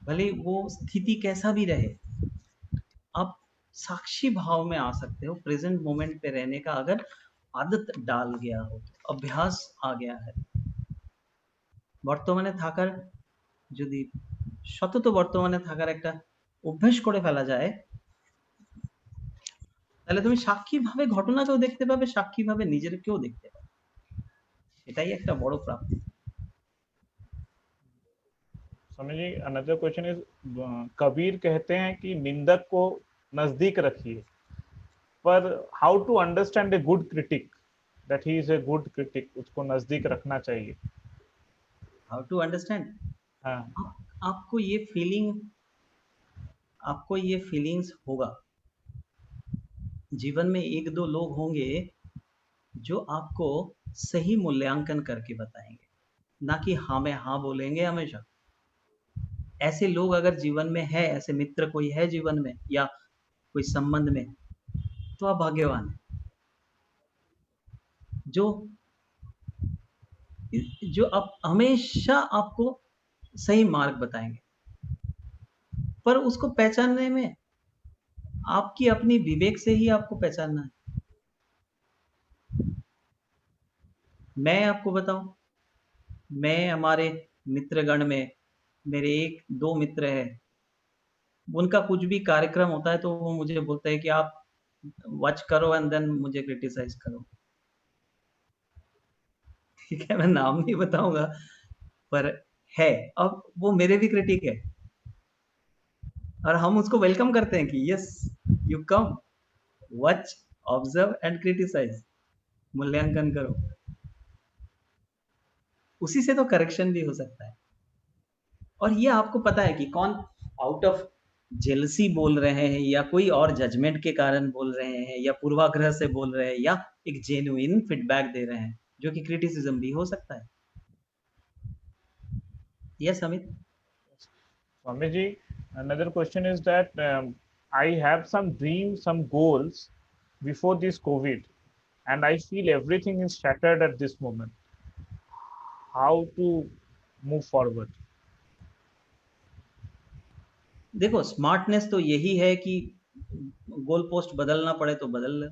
भले वो स्थिति कैसा भी रहे, आप साक्षी भाव में आ सकते हो। प्रेजेंट मोमेंट पे रहने का अगर आदत डाल गया हो, अभ्यास आ गया है। বর্তমানে থাকার, যদি সতত বর্তমানে থাকার একটা অভ্যাস করে ফেলা যায়, তাহলে তুমি সাক্ষীভাবে ঘটনাকেও দেখতে পাবে, সাক্ষীভাবে নিজেরকেও দেখতে পাবে। এটাই একটা বড় প্রাপ্তি। Swami ji, another question is, Kabir कहते हैं कि निंदक को नजदीक रखिए, पर how to understand a good critic, that he is a good critic, उसको नजदीक रखना चाहिए? How to understand? हाँ, आपको ये फीलिंग, आपको ये फीलिंग्स होगा। जीवन में 1-2 लोग होंगे जो आपको सही मूल्यांकन करके बताएंगे। ना कि हाँ में हाँ बोलेंगे हमेशा। ऐसे लोग अगर जीवन में है, ऐसे मित्र कोई है जीवन में या कोई संबंध में, तो आप भाग्यवान हैं। जो जो आप हमेशा आपको सही मार्ग बताएंगे, पर उसको पहचानने में आपकी अपनी विवेक से ही आपको पहचानना है। मैं आपको बताऊं, मैं हमारे मित्रगण में मेरे एक दो मित्र हैं, उनका कुछ भी कार्यक्रम होता है तो वो मुझे बोलते हैं कि आप वॉच करो एंड देन मुझे क्रिटिसाइज करो। ठीक है, मैं नाम नहीं बताऊंगा, पर है। अब वो मेरे भी क्रिटिक है और हम उसको वेलकम करते हैं कि yes, you come, watch, observe and criticise, मूल्यांकन करो। उसी से तो करेक्शन भी हो सकता है। और ये आपको पता है कि कौन आउट ऑफ जेलसी बोल रहे हैं या कोई और जजमेंट के कारण बोल रहे हैं या पूर्वाग्रह से बोल रहे हैं या एक जेन्युइन फीडबैक दे रहे हैं, जो कि क्रिटिसिज्म भी हो सकता है। Yes Amit. Swamiji, another question is that I have some dreams, some goals before this COVID, and I feel everything is shattered at this moment. How to move forward? देखो, smartness तो यही है कि गोल पोस्ट बदलना पड़े तो बदल ले।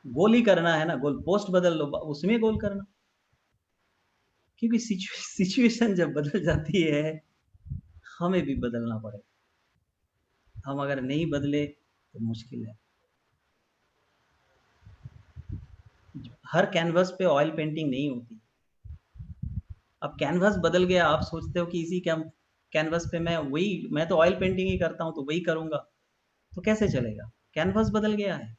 गोल ही करना है ना, गोल पोस्ट बदल लो, उसमें गोल करना। क्योंकि सिचुएशन जब बदल जाती है, हमें भी बदलना पड़ेगा। हम अगर नहीं बदले तो मुश्किल है। हर कैनवस पे ऑयल पेंटिंग नहीं होती। अब कैनवस बदल गया, आप सोचते हो कि इसी कैनवस पे मैं तो ऑयल पेंटिंग ही करता हूं तो वही करूंगा, तो कैसे चलेगा? कैनवस बदल गया है,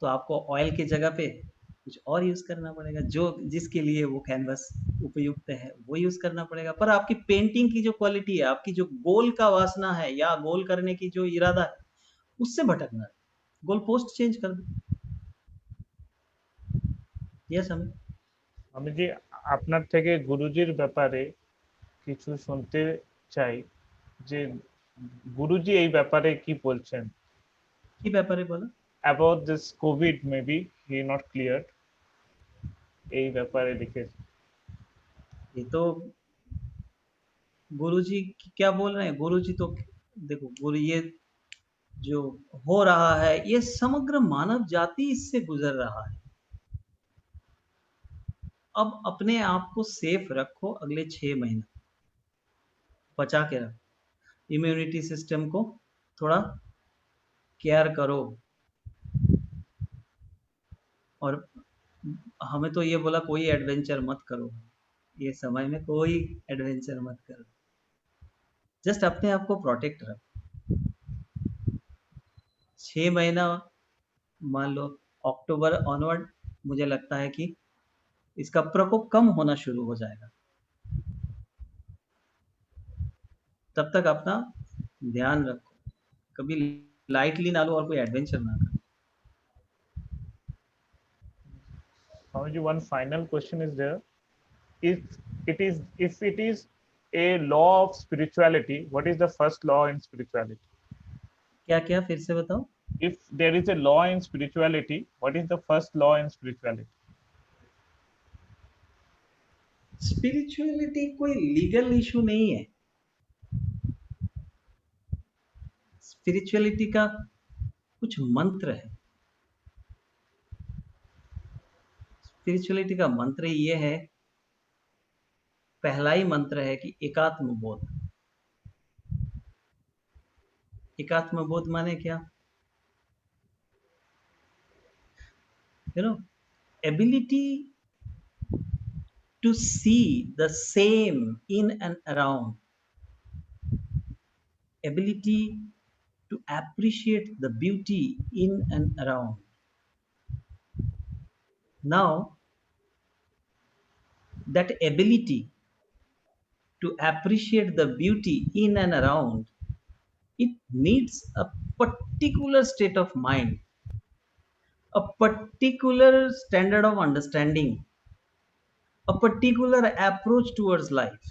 तो आपको ऑयल की जगह पे कुछ और यूज करना पड़ेगा। जो जिसके लिए वो कैनवस उपयुक्त है वो यूज करना पड़ेगा। पर आपकी पेंटिंग की जो क्वालिटी है, आपकी जो गोल का वासना है या गोल करने की जो इरादा है, उससे भटकना है। गोल पोस्ट चेंज कर दो। यस हमें। আমি যে আপনার থেকে গুরুজির ব্যাপারে কিছু শুনতে চাই, যে গুরুজি এই ব্যাপারে কি বলছেন কি ব্যাপারে বলো? about this COVID, maybe he not cleared এই ব্যাপারে লিখে। ये तो गुरुजी क्या बोल रहे हैं? गुरुजी तो देखो, गुरु ये जो हो रहा है, ये समग्र मानव जाति इससे गुजर रहा है। अब अपने आप को सेफ रखो, अगले 6 महीने बचा के रखो। इम्यूनिटी सिस्टम को थोड़ा केयर करो। और हमें तो ये बोला कोई एडवेंचर मत करो, ये समय में कोई एडवेंचर मत करो। जस्ट अपने आप को प्रोटेक्ट रखो। 6 महीना, मान लो अक्टूबर ऑनवर्ड, मुझे लगता है कि इसका प्रकोप कम होना शुरू हो जाएगा। तब तक अपना ध्यान रखो, कभी लाइटली ना लो और कोई एडवेंचर ना करो। Swamiji, one final question is there. If it is a law of spirituality, what is the first law in spirituality? क्या क्या फिर से बताओ? If there is a law in spirituality, what is the first law in spirituality? Spirituality कोई legal issue नहीं है। Spirituality का कुछ मंत्र है। स्पिरिचुअलिटी का मंत्र ये है, पहला ही मंत्र है कि एकात्म बोध। एकात्म बोध माने क्या? You know, ability to see the same in and around, ability to appreciate the beauty in and around. Now, that ability to appreciate the beauty in and around It needs a particular state of mind, a particular standard of understanding, a particular approach towards life.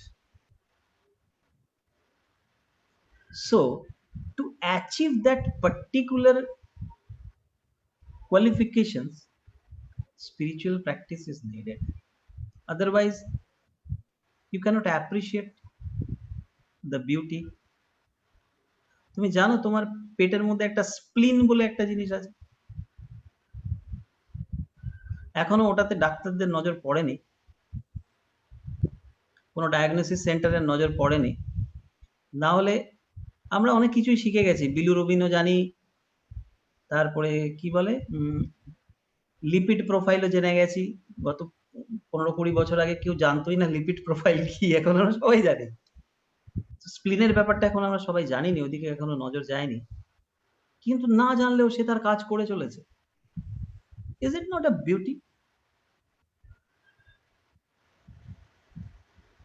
So, to achieve that particular qualifications, spiritual practice is needed. Otherwise, you cannot appreciate the beauty. তুমি জানো তোমার পেটের মধ্যে একটা স্প্লিন বলে একটা জিনিস আছে, এখনো ওটাতে ডাক্তারদের নজর পড়েনি, কোনো ডায়াগনোসিস সেন্টারের নজর পড়েনি। না হলে আমরা অনেক কিছুই শিখে গেছি, বিলিরুবিনও জানি, তারপরে কি বলে লিপিড প্রোফাইলও জেনে গেছি। গত 15-20 বছর আগে কেউ জানতোই না লিপিড প্রোফাইল কি, এখন আমরা সবাই জানি। স্প্লিনের ব্যাপারটা এখন আমরা সবাই জানিনি, ওদিকে এখনো নজর যায়নি, কিন্তু না জানলেও সে তার কাজ করে চলেছে। Is it not a beauty?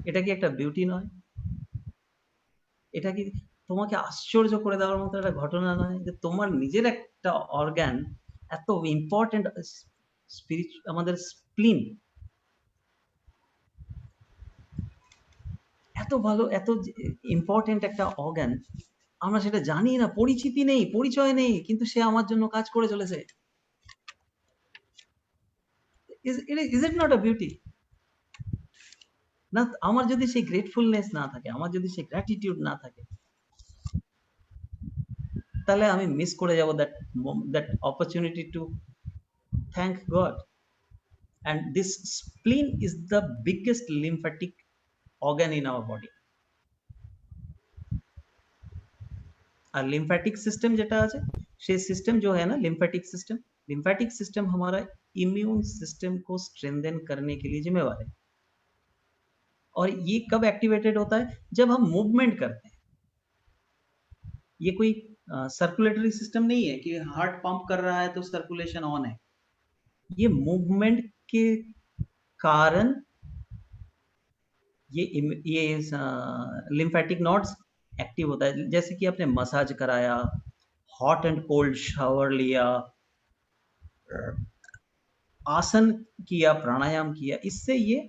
এটা কি একটা বিউটি নয়? এটা কি তোমাকে আশ্চর্য করে দেওয়ার মতো একটা ঘটনা নয় যে তোমার নিজের একটা অর্গান এত ইম্পর্টেন্ট, আমাদের স্প্লিন এত ভালো, এত ইম্পর্টেন্ট একটা অর্গান, আমরা সেটা জানি না, পরিচিতি নেই, পরিচয় নেই, কিন্তু সে আমার জন্য কাজ করে চলেছে। Is it not a beauty? না, আমার যদি সেই গ্রেটফুলনেস না থাকে, আমার যদি সেই গ্র্যাটিটিউড না থাকে, তাহলে আমি মিস করে যাব that opportunity to thank god. And this spleen is the biggest lymphatic organ in our body. और lymphatic system जेटा আছে, সেই सिस्टम जो है ना, lymphatic system हमारा immune system को strengthen करने के लिए जिम्मेवार है। और ये कब एक्टिवेटेड होता है? जब हम मूवमेंट करते हैं। ये कोई सर्कुलेटरी सिस्टम नहीं है कि हार्ट पंप कर रहा है तो सर्कुलेशन ऑन है। ये मूवमेंट के कारण ये लिम्फेटिक नोड्स एक्टिव होता है। जैसे कि आपने मसाज कराया, हॉट एंड कोल्ड शावर लिया, आसन किया, प्राणायाम किया, इससे ये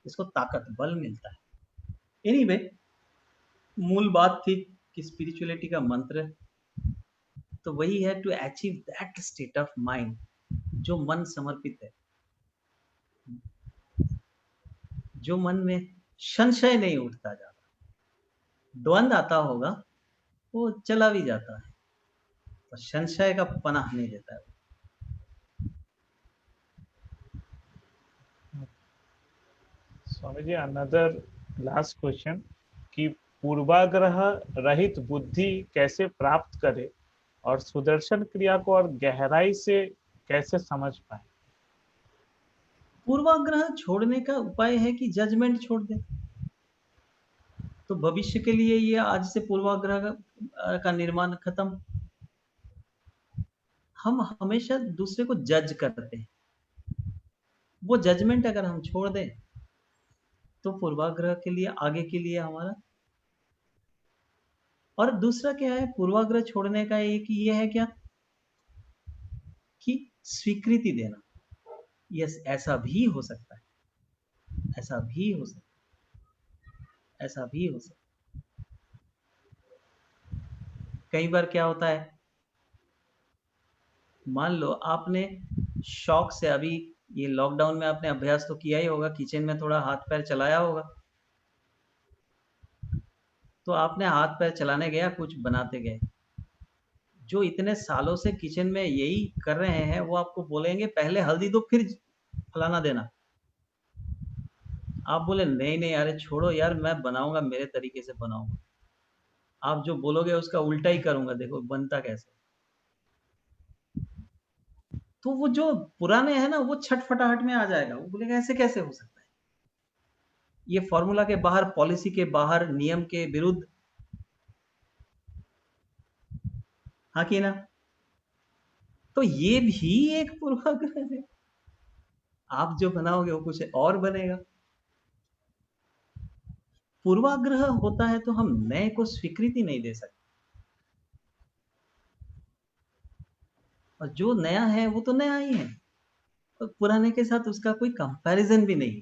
इसको ताकत, बल मिलता है। एनीवे, मूल बात थी कि स्पिरिचुअलिटी का मंत्र तो वही है, to achieve that state of mind जो मन समर्पित है, जो मन में संशय नहीं उठता जाता, द्वंद आता होगा वो चला भी जाता है, तो संशय का पनाह नहीं देता है। स्वामी जी, अनदर लास्ट क्वेश्चन कि पूर्वाग्रह रहित बुद्धि कैसे प्राप्त करे और सुदर्शन क्रिया को और गहराई से कैसे समझ पाए? पूर्वाग्रह छोड़ने का उपाय है कि जजमेंट छोड़ दे। तो भविष्य के लिए ये आज से पूर्वाग्रह का निर्माण खत्म। हम हमेशा दूसरे को जज करते हैं, वो जजमेंट अगर हम छोड़ दें तो पूर्वाग्रह के लिए, आगे के लिए हमारा। और दूसरा क्या है पूर्वाग्रह छोड़ने का? एक ये है क्या कि स्वीकृति देना, यस ऐसा भी हो सकता है, ऐसा भी हो सकता है, ऐसा भी हो सकता है। कई बार क्या होता है, मान लो आपने शौक से, अभी ये लॉकडाउन में आपने अभ्यास तो किया ही होगा, किचन में थोड़ा हाथ पैर चलाया होगा, तो आपने हाथ पैर चलाने गया, कुछ बनाते गए। जो इतने सालों से किचन में यही कर रहे हैं वो आपको बोलेंगे पहले हल्दी दो फिर फलाना देना। आप बोले नहीं नहीं अरे छोड़ो यार, मैं बनाऊंगा, मेरे तरीके से बनाऊंगा। आप जो बोलोगे उसका उल्टा ही करूंगा, देखो बनता कैसे। तो वो जो पुराने हैं ना, वो छटफटाहट में आ जाएगा, वो बोलेगा ऐसे कैसे हो सकता है, ये फॉर्मूला के बाहर, पॉलिसी के बाहर, नियम के विरुद्ध। हाँ कि ना? तो ये भी एक पूर्वाग्रह है। आप जो बनाओगे वो कुछ और बनेगा। पूर्वाग्रह होता है तो हम नए को स्वीकृति नहीं दे सकते। और जो नया है वो तो नया ही है, और पुराने के साथ उसका कोई कंपैरिजन भी नहीं।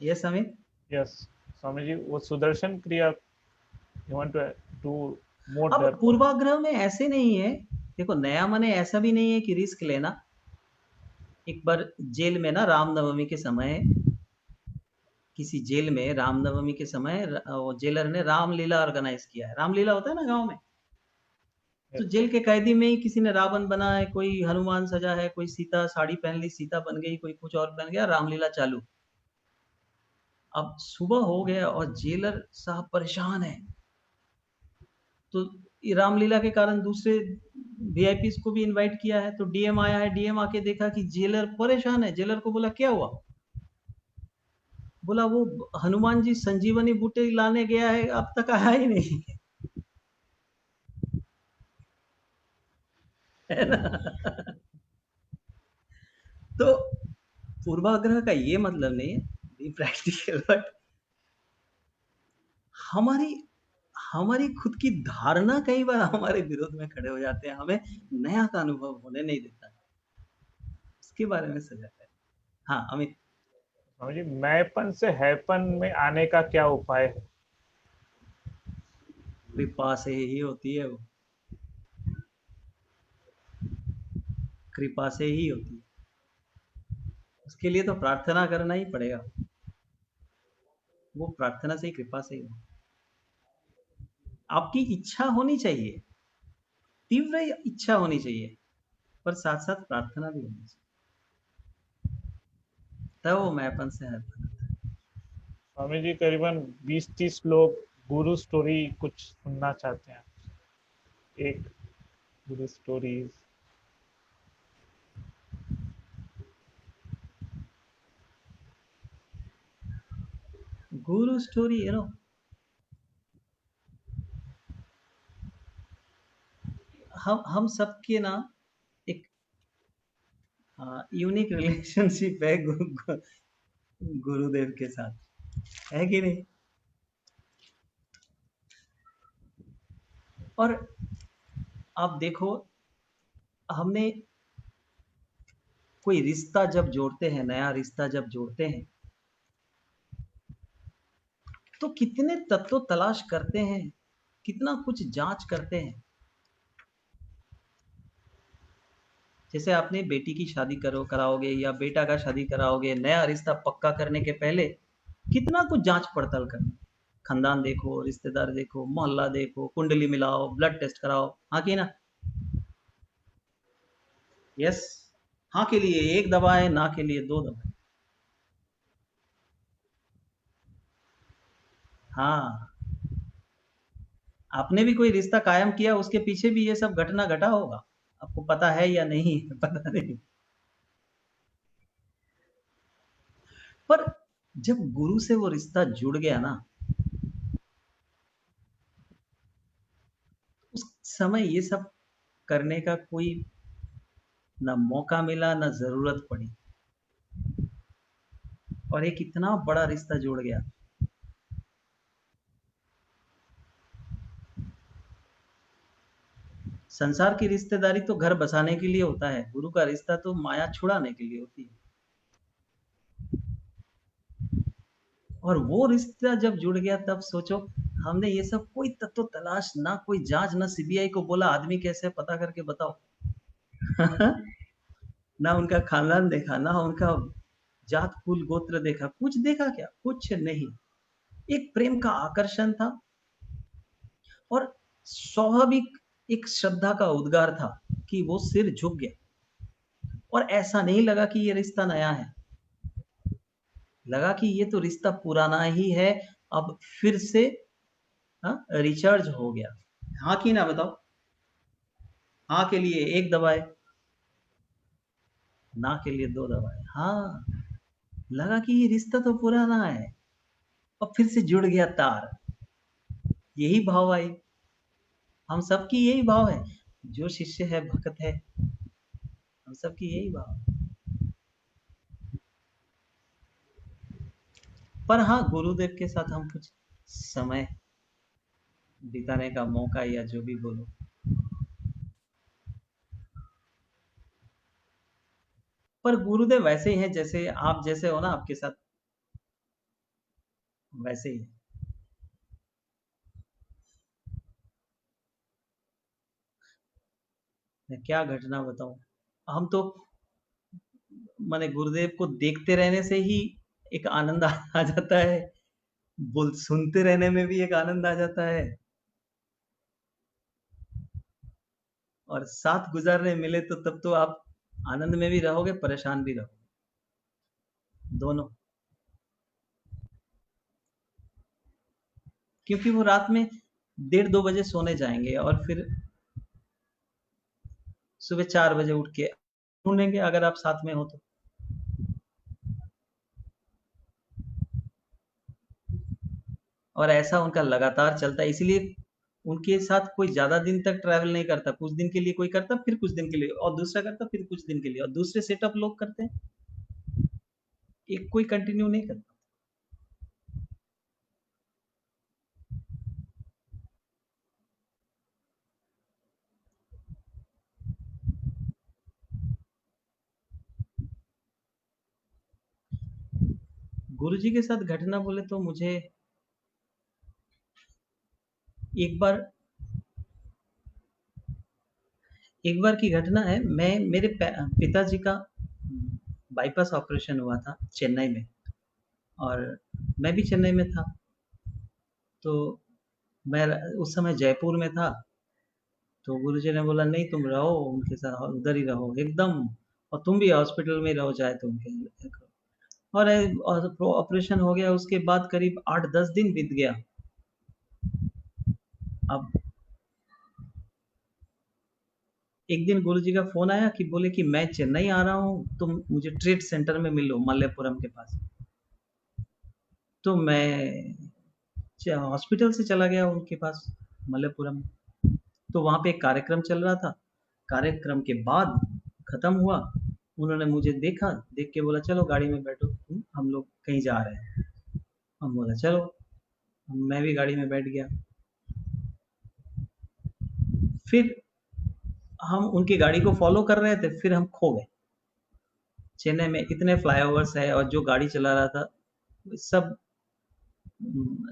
यस अमित। यस स्वामी जी, वो Sudarshan Kriya you want to do more अब डेप्थ। पूर्वाग्रह में ऐसे नहीं है, देखो नया माने ऐसा भी नहीं है कि रिस्क लेना। एक बार जेल में ना रामनवमी के समय, किसी जेल में रामनवमी के समय वो जेलर ने रामलीला ऑर्गेनाइज किया है। रामलीला होता है ना गांव में, तो जेल के कैदी में ही किसी ने रावण बना है, कोई हनुमान सजा है, कोई सीता साड़ी पहन ली सीता बन गई, कोई कुछ और बन गया, रामलीला चालू। अब सुबह हो गया और जेलर साहब परेशान है, तो ये रामलीला के कारण दूसरे वीआईपीज को भी इनवाइट किया है। तो डीएम आया है, डीएम आके देखा कि जेलर परेशान है। जेलर को बोला क्या हुआ? बोला वो हनुमान जी संजीवनी बूटी लाने गया है, अब तक आया ही नहीं। है ना? तो पूर्वाग्रह का ये मतलब नहीं है, बी प्रैक्टिकल, बट हमारी हमारी खुद की धारणा कई बार हमारे विरोध में खड़े हो जाते हैं, हमें नया का अनुभव होने नहीं देता, उसके बारे में सजाता है। हाँ अमित। स्वामी जी, मैंपन से हैपन में आने का क्या उपाय है? कृपा से ही होती है वो, कृपा से ही होती है, उसके लिए तो प्रार्थना करना ही पड़ेगा, वो प्रार्थना से ही कृपा से ही हो। आपकी इच्छा होनी चाहिए, तीव्र इच्छा होनी चाहिए, पर साथ साथ प्रार्थना भी होनी चाहिए, तब वो मैपन से है। स्वामी जी, करीबन 20-30 लोग गुरु स्टोरी कुछ सुनना चाहते हैं। एक गुरु स्टोरीज। गुरु स्टोरी हम सबके ना एक यूनिक रिलेशनशिप है गुरुदेव के साथ, है कि नहीं? और आप देखो, हमने कोई रिश्ता जब जोड़ते हैं, नया रिश्ता जब जोड़ते हैं, तो कितने तत्व तलाश करते हैं, कितना कुछ जांच करते हैं। जैसे आपने बेटी की शादी कराओगे या बेटा का शादी कराओगे, नया रिश्ता पक्का करने के पहले कितना कुछ जांच पड़ताल करना, खानदान देखो, रिश्तेदार देखो, मोहल्ला देखो, कुंडली मिलाओ, ब्लड टेस्ट कराओ। हाँ कि ना? यस। हाँ के लिए एक दवा है, ना के लिए 2 दवा। हाँ, आपने भी कोई रिश्ता कायम किया, उसके पीछे भी ये सब घटना घटा होगा, आपको पता है या नहीं पता नहीं। पर जब गुरु से वो रिश्ता जुड़ गया ना, उस समय ये सब करने का कोई ना मौका मिला, ना जरूरत पड़ी, और एक इतना बड़ा रिश्ता जुड़ गया। संसार की रिश्तेदारी तो घर बसाने के लिए होता है, गुरु का रिश्ता तो माया छुड़ाने के लिए होती है। और वो रिश्ता जब जुड़ गया, तब सोचो, हमने ये सब कोई तत्व तलाश ना, कोई जांच, ना सीबीआई को बोला आदमी कैसे पता करके बताओ। ना उनका खानदान देखा, ना उनका जात कुल गोत्र देखा, कुछ देखा क्या? कुछ नहीं। एक प्रेम का आकर्षण था, और स्वाभाविक एक श्रद्धा का उद्गार था कि वो सिर झुक गया। और ऐसा नहीं लगा कि ये रिश्ता नया है, लगा कि ये तो रिश्ता पुराना ही है, अब फिर से रिचार्ज हो गया। हाँ कि ना बताओ? हाँ के लिए 1 दवाएं, ना के लिए 2 दवाएं। हाँ, लगा कि ये रिश्ता तो पुराना है, और फिर से जुड़ गया तार। यही भाव आई, हम सबकी यही भाव है, जो शिष्य है भक्त है, हम सबकी यही भाव है। पर हाँ, गुरुदेव के साथ हम कुछ समय बिताने का मौका, या जो भी बोलो, पर गुरुदेव वैसे ही हैं जैसे आप जैसे हो ना, आपके साथ वैसे ही है। मैं क्या घटना बताऊं, हम तो माने गुरुदेव को देखते रहने से ही एक आनंद आ जाता है, बोल सुनते रहने में भी एक आनंद आ जाता है, और साथ गुजारने मिले तो तब तो आप आनंद में भी रहोगे, परेशान भी रहोगे, दोनों। क्योंकि वो रात में 1:30-2 बजे सोने जाएंगे और फिर सुबह 4 बजे उठ के ढूंढेंगे अगर आप साथ में हो तो। और ऐसा उनका लगातार चलता है, इसलिए उनके साथ कोई ज्यादा दिन तक ट्रैवल नहीं करता, कुछ दिन के लिए कोई करता, फिर कुछ दिन के लिए और दूसरा करता, फिर कुछ दिन के लिए, और दूसरे सेटअप लोग करते हैं, एक कोई कंटिन्यू नहीं करता। गुरुजी के साथ घटना बोले तो मुझे एक बार की घटना है। मैं मेरे पिताजी का बाईपास ऑपरेशन हुआ था चेन्नई में, और मैं भी चेन्नई में था, तो मैं उस समय जयपुर में था। तो गुरुजी ने बोला नहीं तुम रहो उनके साथ, उधर ही रहो एकदम, और तुम भी हॉस्पिटल में ही रहो चाहे तुम के। और ऑपरेशन हो गया, उसके बाद करीब 8-10 दिन बीत गया। अब एक दिन गुरुजी का फोन आया कि बोले कि मैं चेन्नई आ रहा हूँ, तुम मुझे ट्रेड सेंटर में मिलो मल्लेपुरम के पास। तो मैं हॉस्पिटल से चला गया उनके पास मल्लेपुरम में। तो वहां पे एक कार्यक्रम चल रहा था, कार्यक्रम के बाद खत्म हुआ, उन्होंने मुझे देखा, देख के बोला चलो गाड़ी में बैठो तुम, हम लोग कहीं जा रहे हैं। हम बोला चलो, मैं भी गाड़ी में बैठ गया। फिर हम उनकी गाड़ी को फॉलो कर रहे थे, फिर हम खो गए। चेन्नई में इतने फ्लाईओवर्स है, और जो गाड़ी चला रहा था सब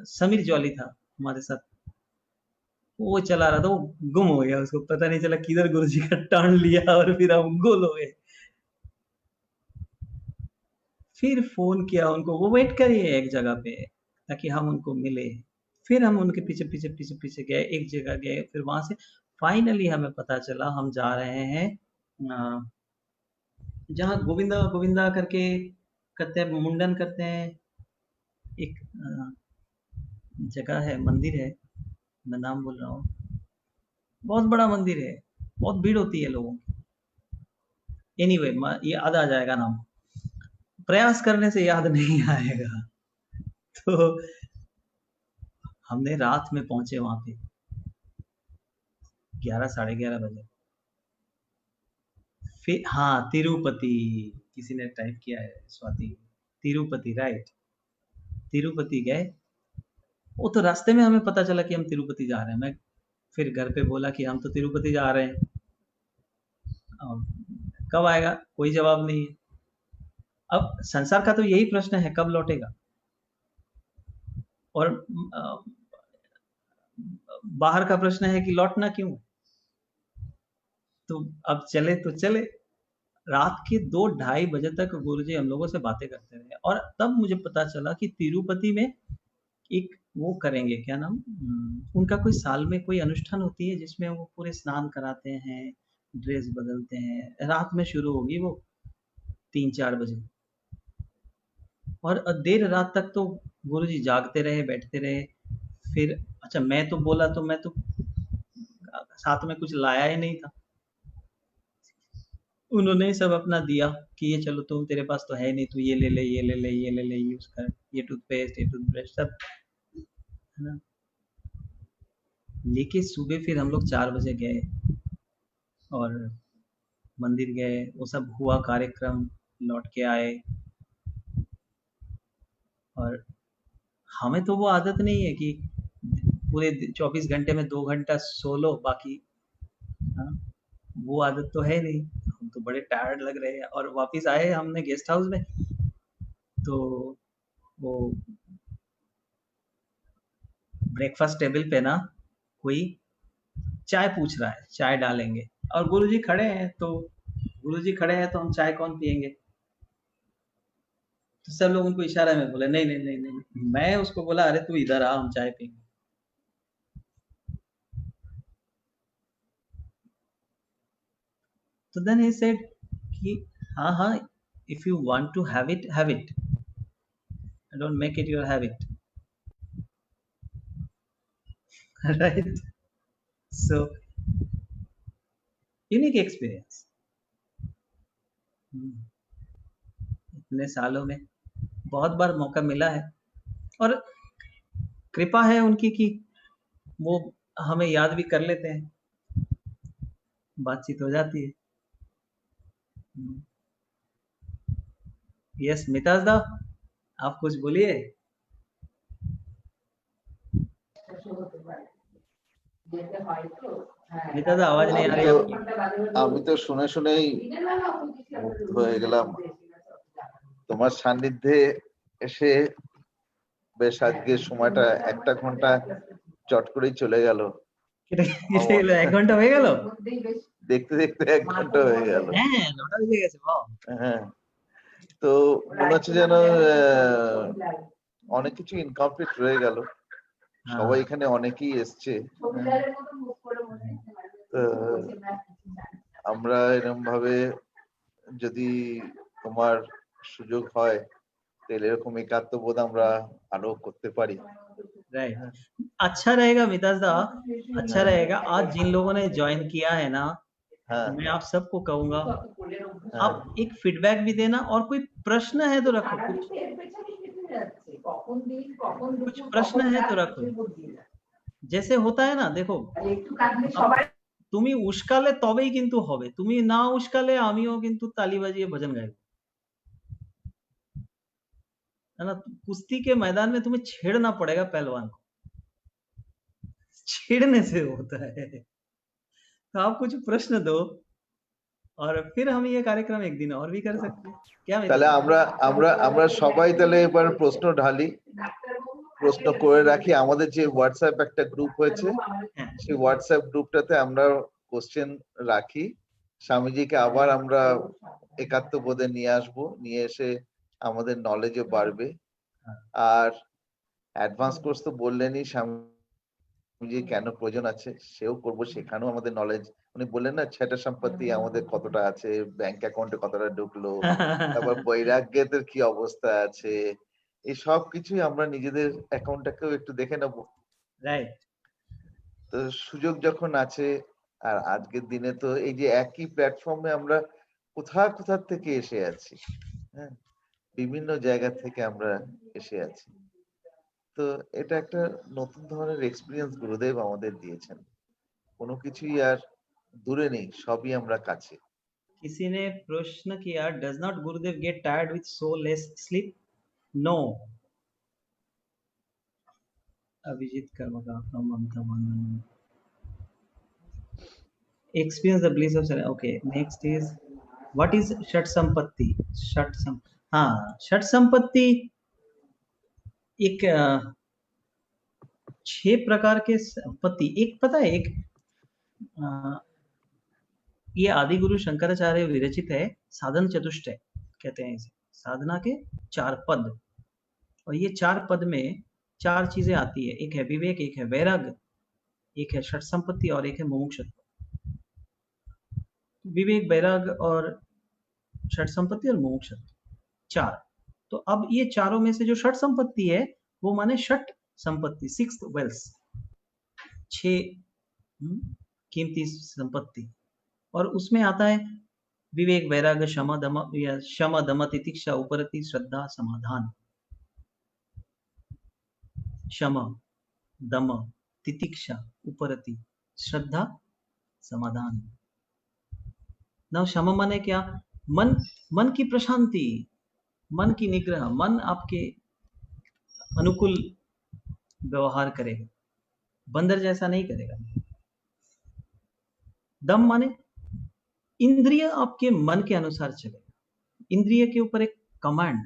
समीर जॉली था हमारे साथ, वो चला रहा था, वो गुम हो गया, उसको पता नहीं चला किधर गुरुजी का टर्न लिया, और फिर हम गोल हो गए। फिर फोन किया उनको, वो वेट करिए एक जगह पे ताकि हम उनको मिले। फिर हम उनके पीछे पीछे पीछे पीछे गए, एक जगह गए, फिर वहां से फाइनली हमें पता चला हम जा रहे हैं जहाँ गोविंदा गोविंदा करके करते हैं, मुंडन करते हैं, एक जगह है, मंदिर है, मैं नाम बोल रहा हूँ, बहुत बड़ा मंदिर है, बहुत भीड़ होती है लोगों की। एनीवे ये याद आ जाएगा नाम, प्रयास करने से याद नहीं आएगा। तो हमने रात में पहुंचे वहां पे 11-11:30 बजे। फिर हाँ, तिरुपति, किसी ने टाइप किया है, स्वाति, तिरुपति राइट, तिरुपति गए। वो तो रास्ते में हमें पता चला कि हम तिरुपति जा रहे हैं। मैं फिर घर पे बोला कि हम तो तिरुपति जा रहे हैं, और कब आएगा, कोई जवाब नहीं है। अब संसार का तो यही प्रश्न है, कब लौटेगा। और बाहर का प्रश्न है कि लौटना क्यों। तो अब चले तो चले। रात के 2-2:30 बजे तक गुरुजी हम लोगों से बातें करते रहे, और तब मुझे पता चला कि तिरुपति में एक वो करेंगे, क्या नाम, उनका कोई साल में कोई अनुष्ठान होती है जिसमें वो पूरे स्नान कराते हैं, ड्रेस बदलते हैं, रात में शुरू होगी वो 3-4 बजे, और देर रात तक तो गुरुजी जागते रहे, बैठते रहे। फिर अच्छा, मैं तो बोला, तो मैं तो साथ में कुछ लाया ही नहीं था, उन्होंने ही सब अपना दिया कि ये चलो, तुम तेरे पास तो है नहीं, तू ये ले ले, ये ले ले, ये ले ले, यूज कर, ये टूथपेस्ट, ये टूथब्रश, सब है ना। लेके सुबह फिर हम लोग 4 बजे गए और मंदिर गए, वो सब हुआ कार्यक्रम, लौट के आए। और हमें तो वो आदत नहीं है कि पूरे 24 घंटे में 2 घंटा सो लो, बाकी हाँ, वो आदत तो है नहीं। हम तो बड़े टायर्ड लग रहे हैं। और वापस आए हमने गेस्ट हाउस में, तो वो ब्रेकफास्ट टेबल पे ना कोई चाय पूछ रहा है, चाय डालेंगे, और गुरुजी खड़े हैं, तो गुरुजी खड़े हैं तो हम चाय कौन पियेंगे? तो सब लोग उनको इशारा में बोले नहीं नहीं नहीं नहीं। मैं उसको बोला अरे तू इधर आ, हम चाय पियेंगे। तो देन ही सेड कि हाँ हाँ, if you want to have it, have it, don't make it your habit. Right? So unique experience. इतने सालों में बहुत बार मौका मिला है, और कृपा है उनकी कि वो हमें याद भी कर लेते हैं, बातचीत हो जाती है। यस मिताज दा, आप कुछ बोलिए। मिताज दा आवाज नहीं आ रही आपकी। আমি তো শুনে শুনেই মুগ্ধ হয়ে গেলাম তোমার সান্নিধ্যে এসে। বেশ আজকে সময়টা 1টা ঘন্টা চট করেই চলে গেল। কেটে গেল, 1 ঘন্টা হয়ে গেল? দেখতে দেখতে 1 ঘন্টা হয়ে গেল। হ্যাঁ, 9টা বেজে গেছে। বাহ! হ্যাঁ, তো মনে হচ্ছে যেন অনেক কিছু ইনকমপ্লিট রয়ে গেল। সবাই এখানে অনেকেই এসছে। তো আমরা এরকম ভাবে যদি তোমার সুযোগ হয় তাহলে এরকম একাত্মবোধ আমরা আরো করতে পারি। राइट, अच्छा रहेगा मिताज दा, अच्छा रहेगा। आज जिन लोगों ने ज्वाइन किया है ना, हाँ मैं आप सबको कहूंगा, हाँ आप एक फीडबैक भी देना, और कोई प्रश्न है तो रखो, कुछ प्रश्न है तो रखो। जैसे होता है ना, देखो তুমি উস্কালে তবেই কিন্তু হবে, তুমি না উস্কালে আমিও কিন্তু তালি বাজিয়ে भजन गाएगा, है ना? कुश्ती के मैदान में तुम्हें छेड़ना पड़ेगा पहलवान को, छेड़ने से होता है। तो आप कुछ प्रश्न दो, और फिर हम ये कार्यक्रम एक दिन और भी कर सकते हैं। क्या তাহলে मिताज? আমরা আমরা আমরা সবাই তাহলে এবার প্রশ্ন ঢালি, প্রশ্ন করে রাখি। আমাদের যে হোয়াটসঅ্যাপ একটা গ্রুপ হয়েছে হ্যাঁ, সেই হোয়াটসঅ্যাপ গ্রুপটাতে আমরা কোশ্চেন রাখি। স্বামীজিকে আবার আমরা একাত্মবোধে নিয়ে আসবো, নিয়ে এসে আমাদের নলেজও বাড়বে। আর অ্যাডভান্স কোর্স তো বললেনই স্বামীজি কেন প্রয়োজন আছে, সেও করবো। সেখানেও আমাদের নলেজ, উনি বললেন না ছটা সম্পত্তি আমাদের কতটা আছে, ব্যাংক অ্যাকাউন্টে কতটা ঢুকলো, তারপর বৈরাগ্যের কি অবস্থা আছে, এই সব কিছুই আমরা নিজেদের অ্যাকাউন্টটাকেও একটু দেখে নেবো। রাইট। তো সুযোগ যখন আছে, আর আজকের দিনে তো এই যে একই প্ল্যাটফর্মে আমরা কোথা থেকে এসে আছি, হ্যাঁ, বিভিন্ন জায়গা থেকে আমরা এসে আছি। তো এটা একটা নতুন ধরনের এক্সপেরিয়েন্স গুরুদেব আমাদের দিয়েছেন। কোনো কিছুই আর দূরে নেই, সবই আমরা কাছে। किसी ने प्रश्न किया, does not Gurudev get tired with so less sleep? No. Abhijit Karmakar from Mamta Bandhan. Experience the bliss of surrender. Okay, next is what is षट संपत्ति? हाँ, षट संपत्ति एक 6 प्रकार के संपत्ति, एक पता है, एक ये आदि गुरु शंकराचार्य विरचित है, साधन चतुष्टय कहते हैं इसे, साधना के 4 पद। और ये 4 पद में 4 चीजें आती है, एक है विवेक, एक है वैराग्य, एक है षट संपत्ति, और एक है मुमुक्षुत्व। विवेक, वैराग्य और षट संपत्ति और मुमुक्षुत्व, 4। तो अब ये चारों में से जो षट संपत्ति है वो माने षट संपत्ति, 6 वेल्थ, 6 कीमती संपत्ति। और उसमें आता है विवेक, वैराग्य, क्षमा, दम, तितिक्षा, उपरति, श्रद्धा, समाधान। क्षमा, दम, तितिक्षा, उपरति, श्रद्धा, समाधान। ना क्षमा माने क्या? मन की प्रशांति, मन की निग्रह, मन आपके अनुकूल व्यवहार करेगा, बंदर जैसा नहीं करेगा। दम माने इंद्रिय आपके मन के अनुसार चलेगा, इंद्रिय के ऊपर एक कमांड।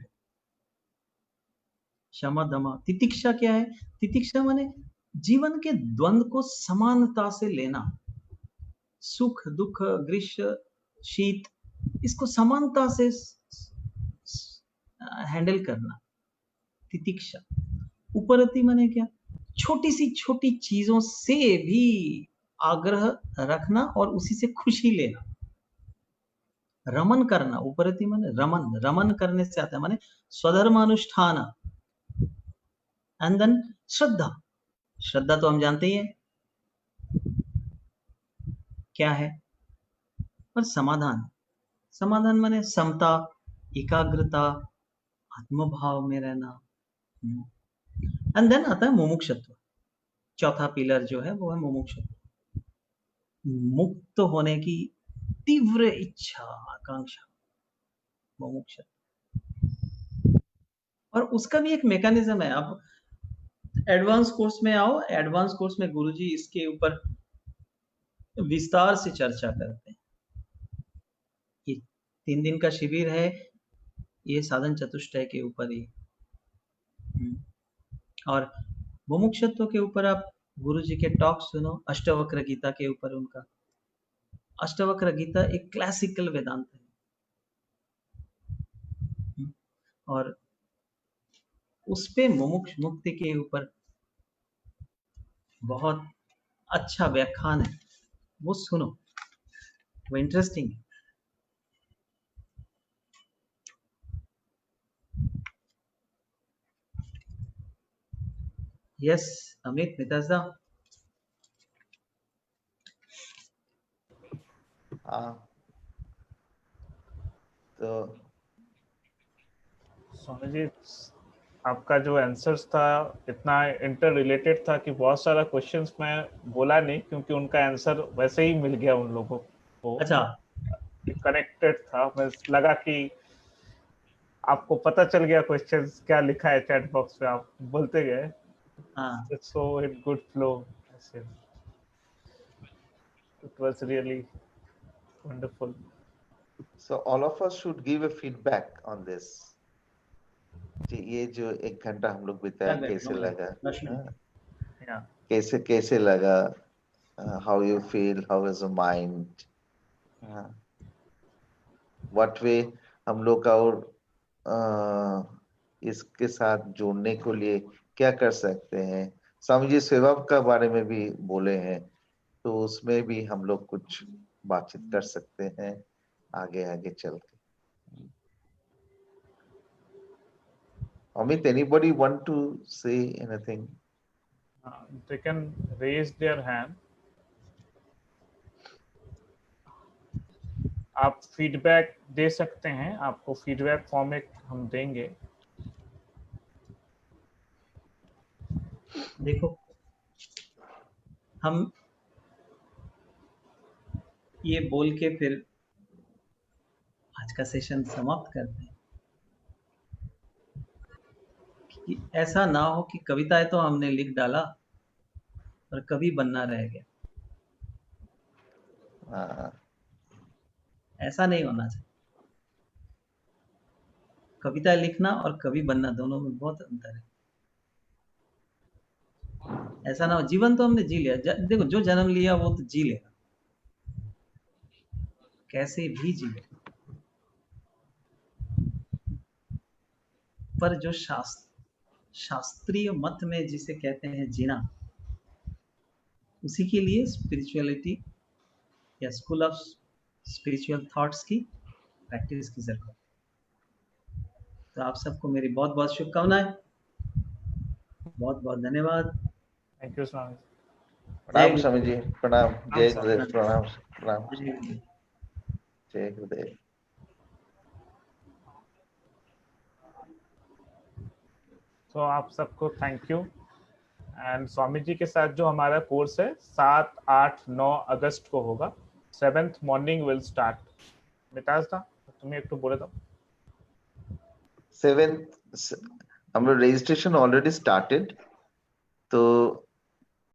क्षमा दमा तितिक्षा क्या है? तितिक्षा माने जीवन के द्वंद्व को समानता से लेना, सुख दुख ग्रीष्म शीत, इसको समानता से हैंडल करना, तितिक्षा। उपरति माने क्या? छोटी सी छोटी चीजों से भी आग्रह रखना और उसी से खुशी लेना, रमन करना। उपरति माने रमन, रमन करने से आता है, माने स्वधर्मानुष्ठान। एंड देन श्रद्धा, श्रद्धा तो हम जानते ही हैं क्या है। और समाधान, समाधान माने समता, एकाग्रता, आत्मभाव में रहना। एंड देन आता है मुमुक्षुत्व, चौथा पिलर जो है वो है मुमुक्षुत्व, मुक्त होने की तीव्र इच्छा, आकांक्षा, मुमुक्षुत्व। और उसका भी एक मैकेनिज्म है। आप एडवांस कोर्स में आओ, एडवांस कोर्स में गुरुजी इसके ऊपर विस्तार से चर्चा करते हैं। ये 3 दिन का शिविर है, ये साधन चतुष्टय के ऊपर ही। और मुमुक्षुत्व के ऊपर आप गुरुजी के टॉक सुनो, अष्टवक्र गीता के ऊपर उनका। अष्टवक्र गीता एक क्लासिकल वेदांत है, और उस पे मुमुक्ष मुक्ति के ऊपर बहुत अच्छा व्याख्यान है, वो सुनो, वो इंटरेस्टिंग है। यस अमित, मिताजा। हाँ, तो स्वामी जी, आपका जो आंसर्स था इतना इंटर रिलेटेड था कि बहुत सारा क्वेश्चंस मैं बोला नहीं, क्योंकि उनका आंसर वैसे ही मिल गया उन लोगों को। अच्छा, कनेक्टेड था, मैं लगा कि आपको पता चल गया क्वेश्चंस क्या लिखा है चैट बॉक्स में, आप बोलते गए। हाँ, so in good flow, it was really wonderful. so all of us should give a feedback on this कि ये जो 1 घंटा हम लोग बिताए कैसे लगा, या कैसे कैसे लगा, how you feel, how is the mind, what way हम लोग का और इसके साथ जोड़ने के लिए क्या कर सकते हैं। स्वामी जी सेवा का बारे में भी बोले हैं, तो उसमें भी हम लोग कुछ बातचीत कर सकते हैं आगे आगे चल के। Amit, anybody want to say anything? they can raise their hand. आप फीडबैक दे सकते हैं, आपको फीडबैक फॉर्म एक हम देंगे। देखो हम ये बोल के फिर आज का सेशन समाप्त करते हैं कि ऐसा ना हो कि कविताएं तो हमने लिख डाला और कभी बनना रह गया। ऐसा नहीं होना चाहिए। कविता लिखना और कवि बनना दोनों में बहुत अंतर है। ऐसा ना हो, जीवन तो हमने जी लिया, देखो जो जन्म लिया वो तो जी लेगा, कैसे भी जी लेगा, पर जो शास्त्रीय मत में जिसे कहते हैं जीना, उसी के लिए स्पिरिचुअलिटी या स्कूल ऑफ स्पिरिचुअल थॉट्स की प्रैक्टिस की जरूरत है। तो आप सबको मेरी बहुत बहुत शुभकामनाएं, बहुत बहुत धन्यवाद। थैंक यू स्वामी। प्रणाम स्वामी जी, प्रणाम, जय गुरुदेव, प्रणाम प्रणाम, जय गुरुदेव। तो आप सबको thank you. And Swami ji के साथ जो हमारा कोर्स है 7, 8, 9 अगस्त को होगा। 7th morning will start. मिताज था तुम्हें एक तो बोले दो। 7th हम लोग रजिस्ट्रेशन ऑलरेडी स्टार्टेड, तो